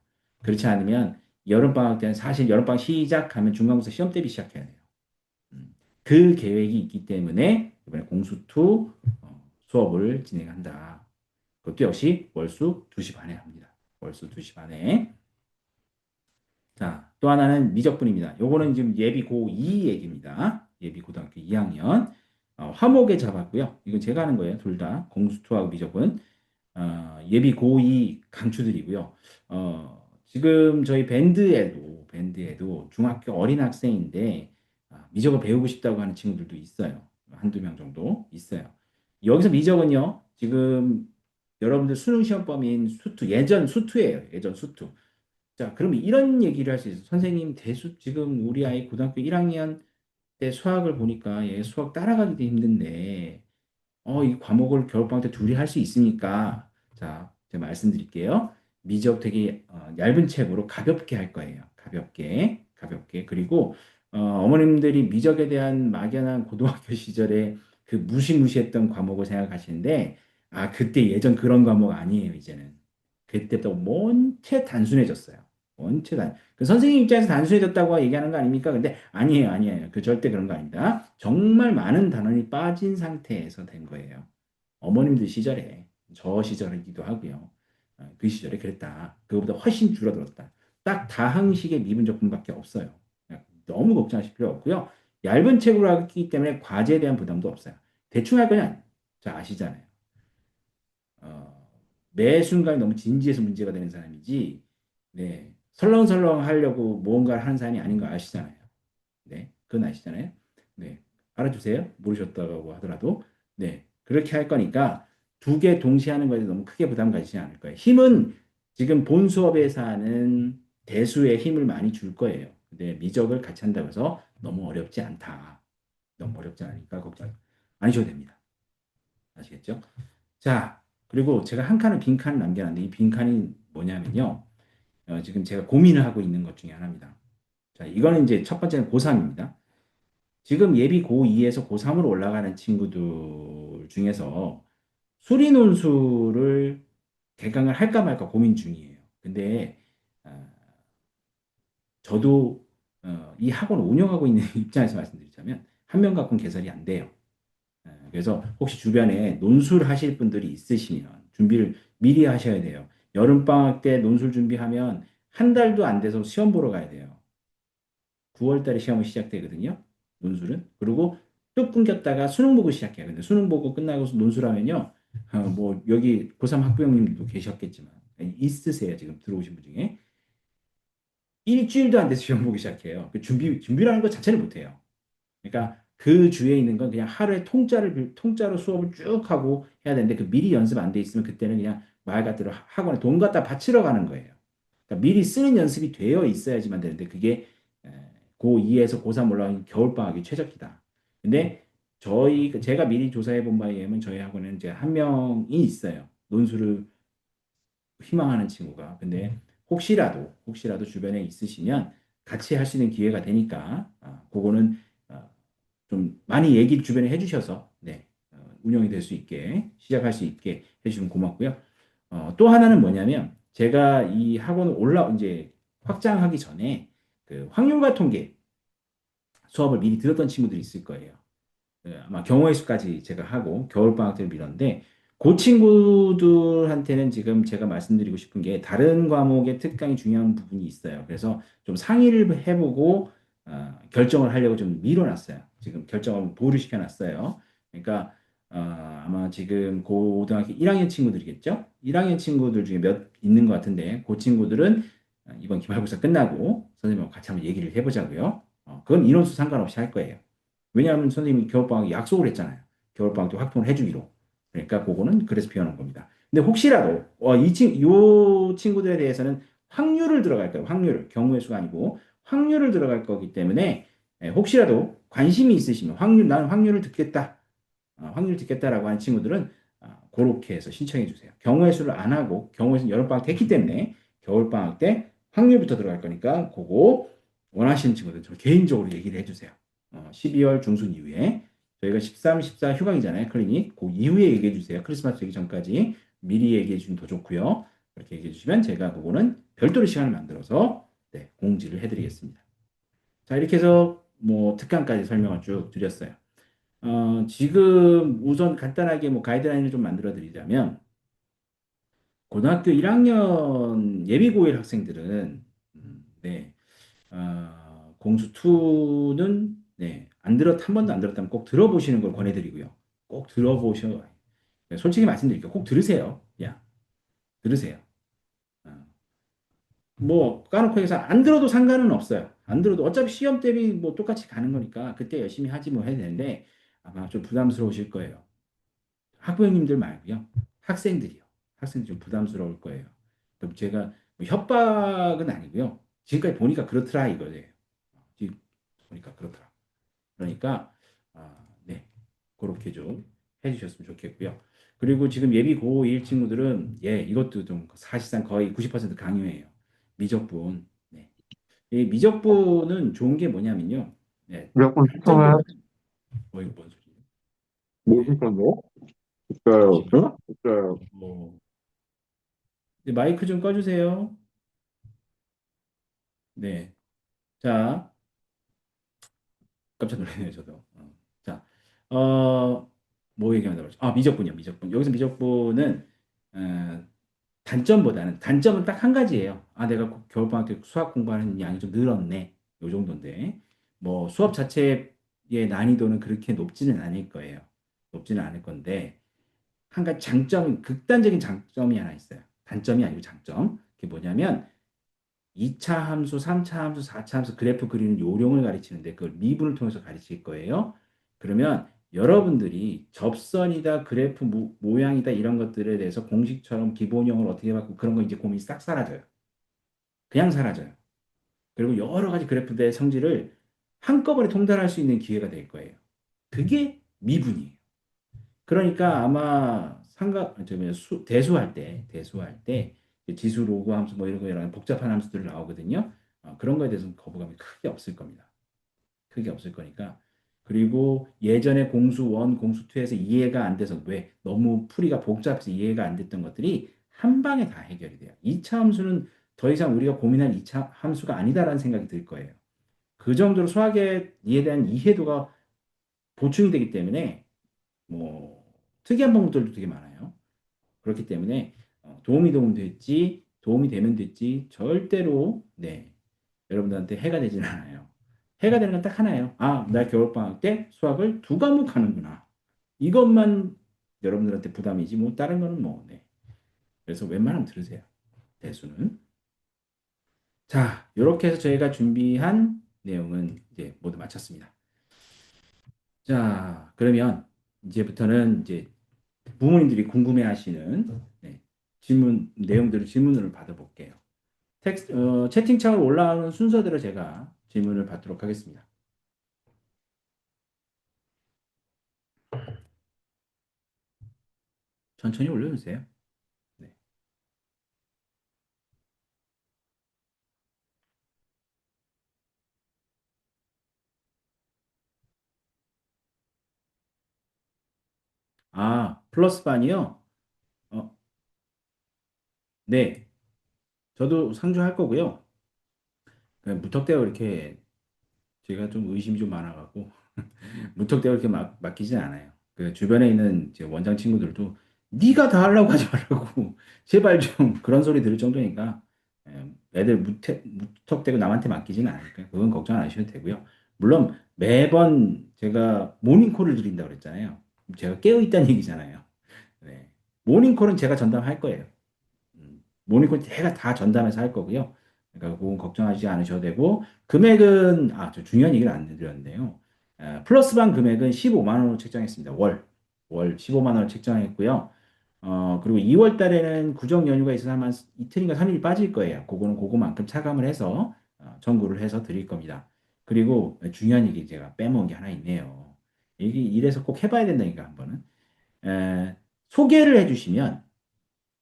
그렇지 않으면 여름방학 때는 사실 여름방학 시작하면 중간고사 시험 대비 시작해야 돼요. 그 계획이 있기 때문에 이번에 공수2 수업을 진행한다. 그것도 역시 월수 2시 반에 합니다. 월수 2시 반에. 자, 또 하나는 미적분입니다. 요거는 지금 예비 고2 얘기입니다. 예비 고등학교 2학년. 화목에 잡았고요. 이건 제가 하는 거예요. 둘 다. 공수2하고 미적분. 예비 고2 강추드리고요. 지금 저희 밴드에도 중학교 어린 학생인데 미적을 배우고 싶다고 하는 친구들도 있어요. 한두 명 정도 있어요. 여기서 미적은요, 지금 여러분들 수능 시험 범위인 수투, 예전 수투예요. 예전 수투. 자, 그러면 이런 얘기를 할 수 있어요. 선생님, 지금 우리 아이 고등학교 1학년 때 수학을 보니까 얘 수학 따라가기도 힘든데, 이 과목을 겨울방학 때 둘이 할 수 있으니까, 자, 제가 말씀드릴게요. 미적 되게 얇은 책으로 가볍게 할 거예요. 가볍게. 그리고 어머님들이 미적에 대한 막연한 고등학교 시절에 그 무시무시했던 과목을 생각하시는데, 그때 예전 그런 과목 아니에요, 이제는. 그때부터 원체 단순해졌어요. 그 선생님 입장에서 단순해졌다고 얘기하는 거 아닙니까? 근데 아니에요. 그 절대 그런 거 아닙니다. 정말 많은 단원이 빠진 상태에서 된 거예요. 어머님들 시절에, 저 시절이기도 하고요. 그 시절에 그랬다. 그거보다 훨씬 줄어들었다. 딱 다항식의 미분적분밖에 없어요. 너무 걱정하실 필요 없고요. 얇은 책으로 하기 때문에 과제에 대한 부담도 없어요. 대충 할 거냐? 자, 아시잖아요. 어, 매 순간이 너무 진지해서 문제가 되는 사람이지, 네, 설렁설렁 하려고 무언가를 하는 사람이 아닌 거 아시잖아요. 네, 그건 아시잖아요. 네, 알아주세요. 모르셨다고 하더라도. 네, 그렇게 할 거니까 두 개 동시에 하는 거에 너무 크게 부담 가지지 않을 거예요. 힘은 지금 본 수업에서 하는 대수의 힘을 많이 줄 거예요. 근데 미적을 같이 한다고 해서 너무 어렵지 않다. 너무 어렵지 않으니까 걱정 안 하셔도 됩니다. 아시겠죠? 자, 그리고 제가 한 칸을 빈 칸을 남겨놨는데 이 빈 칸이 뭐냐면요. 지금 제가 고민을 하고 있는 것 중에 하나입니다. 자, 이거는 이제 첫 번째는 고3입니다. 지금 예비 고2에서 고3으로 올라가는 친구들 중에서 수리 논술을 개강을 할까 말까 고민 중이에요. 근데 어, 저도 이 학원을 운영하고 있는 입장에서 말씀드리자면 한 명 갖고는 개설이 안 돼요. 그래서 혹시 주변에 논술 하실 분들이 있으시면 준비를 미리 하셔야 돼요. 여름방학 때 논술 준비하면 한 달도 안 돼서 시험 보러 가야 돼요. 9월 달에 시험이 시작되거든요. 논술은. 그리고 뚝 끊겼다가 수능 보고 시작해요. 근데 수능 보고 끝나고 논술하면요. 뭐 여기 고3 학부형님도 계셨겠지만 있으세요. 지금 들어오신 분 중에. 일주일도 안 돼서 시험 보기 시작해요. 그 준비라는 것 자체를 못 해요. 그러니까 그 주에 있는 건 그냥 하루에 통짜로 수업을 쭉 하고 해야 되는데 그 미리 연습 안 돼 있으면 그때는 그냥 말 그대로 학원에 돈 갖다 바치러 가는 거예요. 그러니까 미리 쓰는 연습이 되어 있어야지만 되는데 그게 고2에서 고3 올라가는 겨울방학이 최적기다. 근데 제가 미리 조사해 본 바에 의하면 저희 학원에는 이제 한 명이 있어요. 논술을 희망하는 친구가. 근데 혹시라도 주변에 있으시면 같이 할 수 있는 기회가 되니까, 그거는 아, 좀 많이 얘기 주변에 해주셔서, 네, 운영이 될 수 있게, 시작할 수 있게 해주시면 고맙고요. 또 하나는 뭐냐면, 제가 이 학원을 이제 확장하기 전에 그 확률과 통계 수업을 미리 들었던 친구들이 있을 거예요. 아마 경우의 수까지 제가 하고 겨울방학 때를 미뤘는데 그 친구들한테는 지금 제가 말씀드리고 싶은 게 다른 과목의 특강이 중요한 부분이 있어요. 그래서 좀 상의를 해보고 결정을 하려고 좀 미뤄놨어요. 지금 결정을 보류시켜 놨어요. 그러니까 아마 지금 고등학교 1학년 친구들이겠죠? 1학년 친구들 중에 몇 있는 것 같은데 그 친구들은 이번 기말고사 끝나고 선생님하고 같이 한번 얘기를 해보자고요. 그건 인원수 상관없이 할 거예요. 왜냐하면 선생님이 겨울방학에 약속을 했잖아요. 겨울방학 때 확통을 해주기로. 그러니까 그거는 그래서 비워놓은 겁니다. 근데 혹시라도 요 친구들에 대해서는 확률을 들어갈 거예요. 확률을. 경우의 수가 아니고 확률을 들어갈 거기 때문에 혹시라도 관심이 있으시면 나는 확률을 듣겠다. 확률 듣겠다라고 하는 친구들은 그렇게 해서 신청해 주세요. 경우의 수를 안 하고 경우의 수는 여름방학 때 했기 때문에 겨울방학 때 확률부터 들어갈 거니까 그거 원하시는 친구들 좀 개인적으로 얘기를 해주세요. 12월 중순 이후에 저희가 13, 14 휴강이잖아요. 클리닉. 그 이후에 얘기해 주세요. 크리스마스 되기 전까지 미리 얘기해 주시면 더 좋고요. 그렇게 얘기해 주시면 제가 그거는 별도로 시간을 만들어서 네, 공지를 해드리겠습니다. 자, 이렇게 해서 뭐 특강까지 설명을 쭉 드렸어요. 지금 우선 간단하게 뭐 가이드라인을 좀 만들어 드리자면, 고등학교 1학년 예비고일 학생들은, 네, 공수 2는, 네, 한 번도 안 들었다면 꼭 들어보시는 걸 권해드리고요. 꼭 솔직히 말씀드릴게요. 꼭 들으세요. 야, 들으세요. 어, 뭐, 까놓고 해서 안 들어도 상관은 없어요. 안 들어도 어차피 시험 대비 뭐 똑같이 가는 거니까 그때 열심히 하지 뭐 해야 되는데 아마 좀 부담스러우실 거예요. 학부형님들 말고요. 학생들이요. 학생들 좀 부담스러울 거예요. 그럼 제가 뭐 협박은 아니고요. 지금까지 보니까 그렇더라 이거예요. 지금 보니까 그렇더라. 그러니까 네. 그렇게 좀 해주셨으면 좋겠고요. 그리고 지금 예비 고1 친구들은 이것도 좀 사실상 거의 90% 강요해요. 미적분. 네. 이 미적분은 좋은 게 뭐냐면요. 네. 무조건 추천해. 단점보다는 이거 뭔 소리예요? 뭐 네. 추천해요? 진짜요? 잠시만요. 응? 진짜요? 뭐 네, 마이크 좀 꺼주세요. 네. 자, 깜짝 놀랐네요, 저도. 자, 어, 뭐 얘기하다 그러죠? 미적분이요, 미적분. 여기서 미적분은, 어, 단점은 딱 한 가지예요. 내가 겨울방학 때 수학 공부하는 양이 좀 늘었네. 요 정도인데. 뭐, 수업 자체의 난이도는 그렇게 높지는 않을 거예요. 높지는 않을 건데, 한 가지 극단적인 장점이 하나 있어요. 단점이 아니고 장점. 그게 뭐냐면, 2차 함수, 3차 함수, 4차 함수 그래프 그리는 요령을 가르치는데 그걸 미분을 통해서 가르칠 거예요. 그러면 여러분들이 접선이다, 그래프 모양이다 이런 것들에 대해서 공식처럼 기본형을 어떻게 받고 그런 거 이제 고민이 싹 사라져요. 그냥 사라져요. 그리고 여러 가지 그래프들의 성질을 한꺼번에 통달할 수 있는 기회가 될 거예요. 그게 미분이에요. 그러니까 아마 대수할 때 지수 로그 함수 뭐 이런 거 이런 복잡한 함수들 나오거든요. 그런 거에 대해서는 거부감이 크게 없을 겁니다. 크게 없을 거니까. 그리고 예전에 공수 1, 공수 2에서 이해가 안 돼서 왜 너무 풀이가 복잡해서 이해가 안 됐던 것들이 한 방에 다 해결이 돼요. 2차 함수는 더 이상 우리가 고민할 2차 함수가 아니다라는 생각이 들 거예요. 그 정도로 수학에 이에 대한 이해도가 보충이 되기 때문에 뭐 특이한 방법들도 되게 많아요. 그렇기 때문에 도움이 되면 됐지 절대로 네 여러분들한테 해가 되지는 않아요. 해가 되는 건 딱 하나예요. 아, 나 겨울방학 때 수학을 두 과목 하는구나. 이것만 여러분들한테 부담이지 뭐 다른 거는 뭐 네. 그래서 웬만하면 들으세요. 대수는. 자, 이렇게 해서 저희가 준비한 내용은 이제 모두 마쳤습니다. 자, 그러면 이제부터는 이제 부모님들이 궁금해하시는 네, 질문 내용들을 질문을 받아볼게요. 채팅창으로 올라오는 순서대로 제가 질문을 받도록 하겠습니다. 천천히 올려주세요. 네. 아, 플러스 반이요? 어, 네. 저도 상주할 거고요. 그냥 무턱대고 이렇게 제가 좀 의심이 좀 많아갖고 무턱대고 이렇게 맡기진 않아요. 그 주변에 있는 제 원장 친구들도 네가 다 하려고 하지 말라고 제발 좀 그런 소리 들을 정도니까 애들 무턱대고 남한테 맡기지는 않으니까 그건 걱정 안 하셔도 되고요. 물론 매번 제가 모닝콜을 드린다고 그랬잖아요. 제가 깨어 있다는 얘기잖아요. 네. 모닝콜은 제가 전담할 거예요. 모니터 제가 다 전담해서 할 거고요. 그러니까 그건 걱정하지 않으셔도 되고 금액은 저 중요한 얘기를 안 드렸는데요. 플러스 반 금액은 15만 원으로 책정했습니다. 월 15만 원을 책정했고요. 그리고 2월 달에는 구정 연휴가 있어서 한 이틀인가 3일 빠질 거예요. 그거는 그거만큼 차감을 해서 청구를 해서 드릴 겁니다. 그리고 중요한 얘기 제가 빼먹은 게 하나 있네요. 이게 이래서 꼭 해봐야 된다니까 한 번은. 에, 소개를 해주시면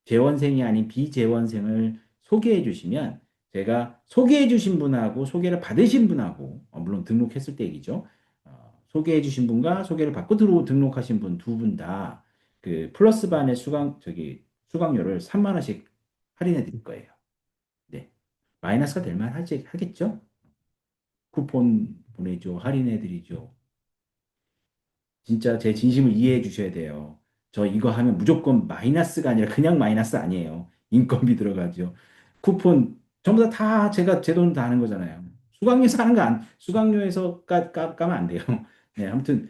재원생이 아닌 비재원생을 소개해 주시면 제가 소개해 주신 분하고 소개를 받으신 분하고 물론 등록했을 때 얘기죠. 소개해 주신 분과 소개를 받고 등록하신 분 두 분 다 그 플러스 반의 수강료를 3만 원씩 할인해 드릴 거예요. 네. 마이너스가 될 하겠죠? 쿠폰 보내줘, 할인해 드리죠. 진짜 제 진심을 이해해 주셔야 돼요. 저 이거 하면 무조건 마이너스가 아니라 그냥 마이너스 아니에요. 인건비 들어가죠. 쿠폰 전부 다 제가 제 돈 다 하는 거잖아요. 수강료에서 하는 거 수강료에서 까면 안 돼요. 네, 아무튼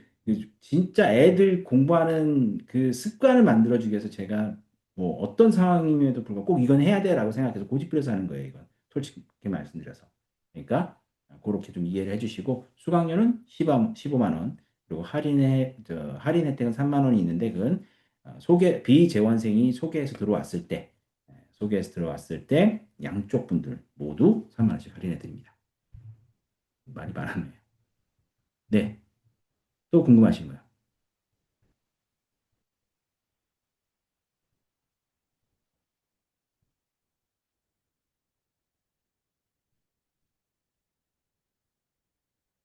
진짜 애들 공부하는 그 습관을 만들어주기 위해서 제가 뭐 어떤 상황임에도 불구하고 꼭 이건 해야 돼라고 생각해서 고집부려서 하는 거예요. 이건 솔직히 말씀드려서. 그러니까 그렇게 좀 이해를 해주시고 수강료는 15만 원. 그리고 할인 혜택은 3만 원이 있는데 그건 비재원생이 소개해서 들어왔을 때 양쪽 분들 모두 3만 원씩 할인해 드립니다. 말이 많았네요. 네. 또 궁금하신 거요?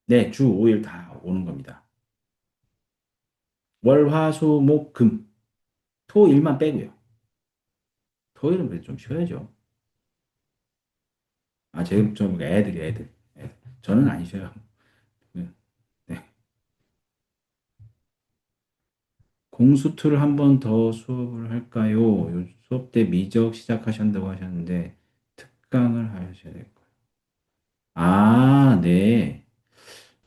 네, 주 5일 다 오는 겁니다. 월, 화, 수, 목, 금. 토 일만 빼고요. 토일은 그래도 좀 쉬어야죠. 좀 애들. 저는 안 쉬어요. 네. 네. 공수투를 한 번 더 수업을 할까요? 수업 때 미적 시작하신다고 하셨는데 특강을 하셔야 될 거예요. 네.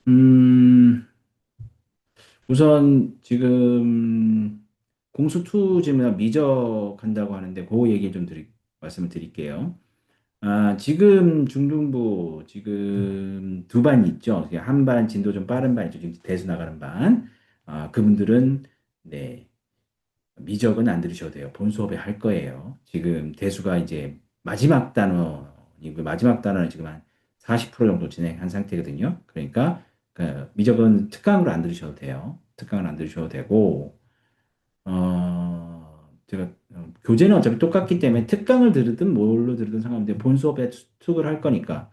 음, 우선 지금 공수투 질문 미적 한다고 하는데 그 얘기 좀 말씀을 드릴게요. 지금 중등부 지금 두 반 있죠. 한 반 진도 좀 빠른 반 있죠. 지금 대수 나가는 반. 그분들은 네. 미적은 안 들으셔도 돼요. 본 수업에 할 거예요. 지금 대수가 이제 마지막 단원을 지금 한 40% 정도 진행한 상태거든요. 그러니까 그 미적은 특강으로 안 들으셔도 돼요. 특강을 안 들으셔도 되고 제가 교재는 어차피 똑같기 때문에 특강을 들으든 뭘로 들으든 상관없는데 본 수업에 수특을 할 거니까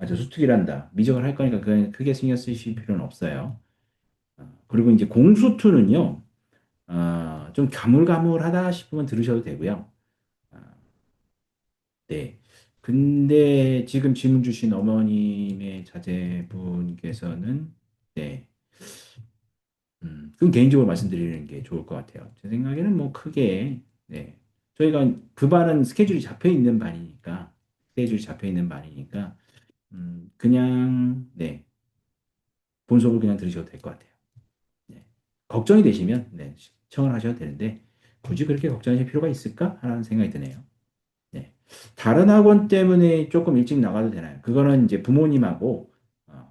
수특이란다. 미적을 할 거니까 그냥 크게 신경 쓰실 필요는 없어요. 그리고 이제 공수투는요. 좀 가물가물하다 싶으면 들으셔도 되고요. 아, 네. 근데 지금 질문 주신 어머님의 자제분께서는 네. 그건 개인적으로 말씀드리는 게 좋을 것 같아요. 제 생각에는 뭐 크게, 네. 저희가 그 반은 스케줄이 잡혀 있는 반이니까, 스케줄이 잡혀 있는 반이니까, 그냥, 네. 본 수업을 그냥 들으셔도 될 것 같아요. 네. 걱정이 되시면, 네. 시청을 하셔도 되는데, 굳이 그렇게 걱정하실 필요가 있을까? 하는 생각이 드네요. 네. 다른 학원 때문에 조금 일찍 나가도 되나요? 그거는 이제 부모님하고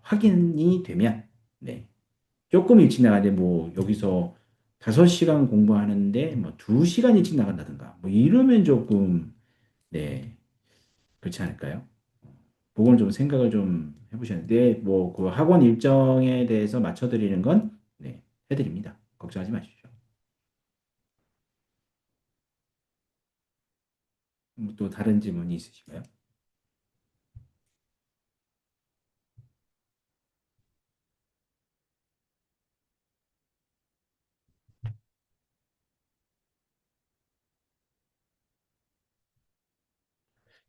확인이 되면, 네. 조금 일찍 나가는데 뭐 여기서 5시간 공부하는데 뭐 2시간 일찍 나간다든가 뭐 이러면 조금 네 그렇지 않을까요? 그건 좀 생각을 좀 해보셨는데 뭐 그 학원 일정에 대해서 맞춰드리는 건 네, 해드립니다. 걱정하지 마십시오. 뭐또 다른 질문이 있으신가요?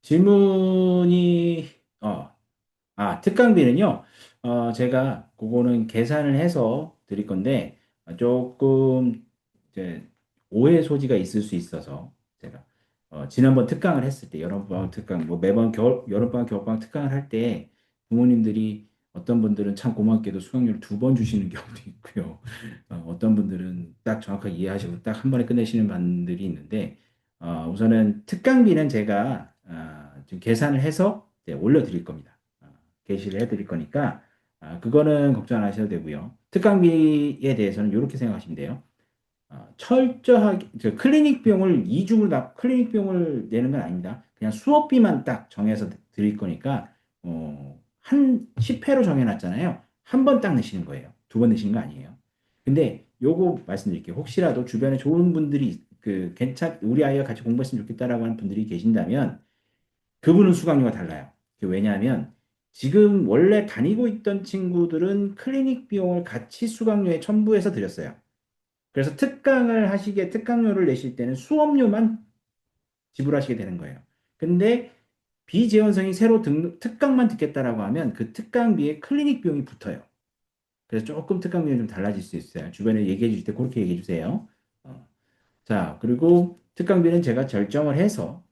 질문이 특강비는요, 제가 그거는 계산을 해서 드릴 건데, 조금, 이제, 오해 소지가 있을 수 있어서, 제가, 지난번 특강을 했을 때, 여름방학 특강, 뭐 매번 여름방학, 겨울방학 특강을 할 때, 부모님들이 어떤 분들은 참 고맙게도 수강료를 2번 주시는 경우도 있고요. 어떤 분들은 딱 정확하게 이해하시고 딱 한 번에 끝내시는 분들이 있는데, 우선은 특강비는 제가, 지금 계산을 해서 네, 올려드릴 겁니다. 게시를 해드릴 거니까 그거는 걱정 안 하셔도 되고요. 특강비에 대해서는 이렇게 생각하시면 돼요. 철저하게 클리닉 비용을 이중으로 다 클리닉 비용을 내는 건 아닙니다. 그냥 수업비만 딱 정해서 드릴 거니까 한 10회로 정해놨잖아요. 한 번 딱 내시는 거예요. 2번 내시는 거 아니에요. 근데 요거 말씀드릴게요. 혹시라도 주변에 좋은 분들이 우리 아이가 같이 공부했으면 좋겠다라고 하는 분들이 계신다면 그분은 수강료가 달라요. 왜냐하면 지금 원래 다니고 있던 친구들은 클리닉 비용을 같이 수강료에 첨부해서 드렸어요. 그래서 특강료를 내실 때는 수업료만 지불하시게 되는 거예요. 근데 비재원생이 새로 특강만 듣겠다라고 하면 그 특강비에 클리닉 비용이 붙어요. 그래서 조금 특강 비용이 좀 달라질 수 있어요. 주변에 얘기해 주실 때 그렇게 얘기해 주세요. 어. 자, 그리고 특강비는 제가 결정을 해서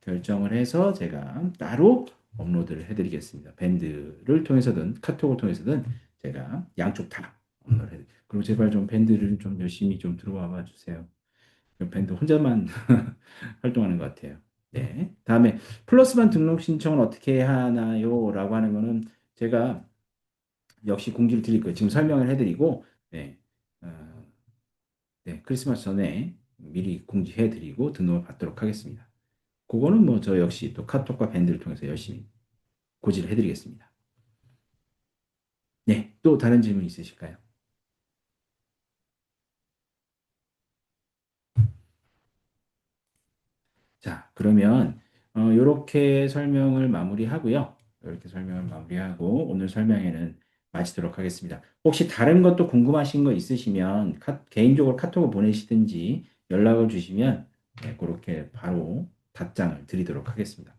제가 따로 업로드를 해드리겠습니다. 밴드를 통해서든 카톡을 통해서든 제가 양쪽 다 업로드 해드릴게요. 그리고 제발 좀 밴드를 좀 열심히 좀 들어와 봐 주세요. 밴드 혼자만 활동하는 것 같아요. 네. 다음에 플러스반 등록 신청은 어떻게 하나요? 라고 하는 거는 제가 역시 공지를 드릴 거예요. 지금 설명을 해드리고, 네. 어, 네. 크리스마스 전에 미리 공지해 드리고 등록을 받도록 하겠습니다. 그거는 뭐 저 역시 또 카톡과 밴드를 통해서 열심히 고지를 해드리겠습니다. 네, 또 다른 질문 있으실까요? 자, 그러면 이렇게 설명을 마무리하고요. 이렇게 설명을 마무리하고 오늘 설명회는 마치도록 하겠습니다. 혹시 다른 것도 궁금하신 거 있으시면 개인적으로 카톡을 보내시든지 연락을 주시면 네, 그렇게 바로 답장을 드리도록 하겠습니다.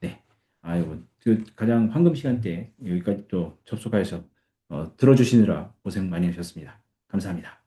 네. 아이고, 가장 황금 시간대에 여기까지 또 접속하셔서 들어주시느라 고생 많이 하셨습니다. 감사합니다.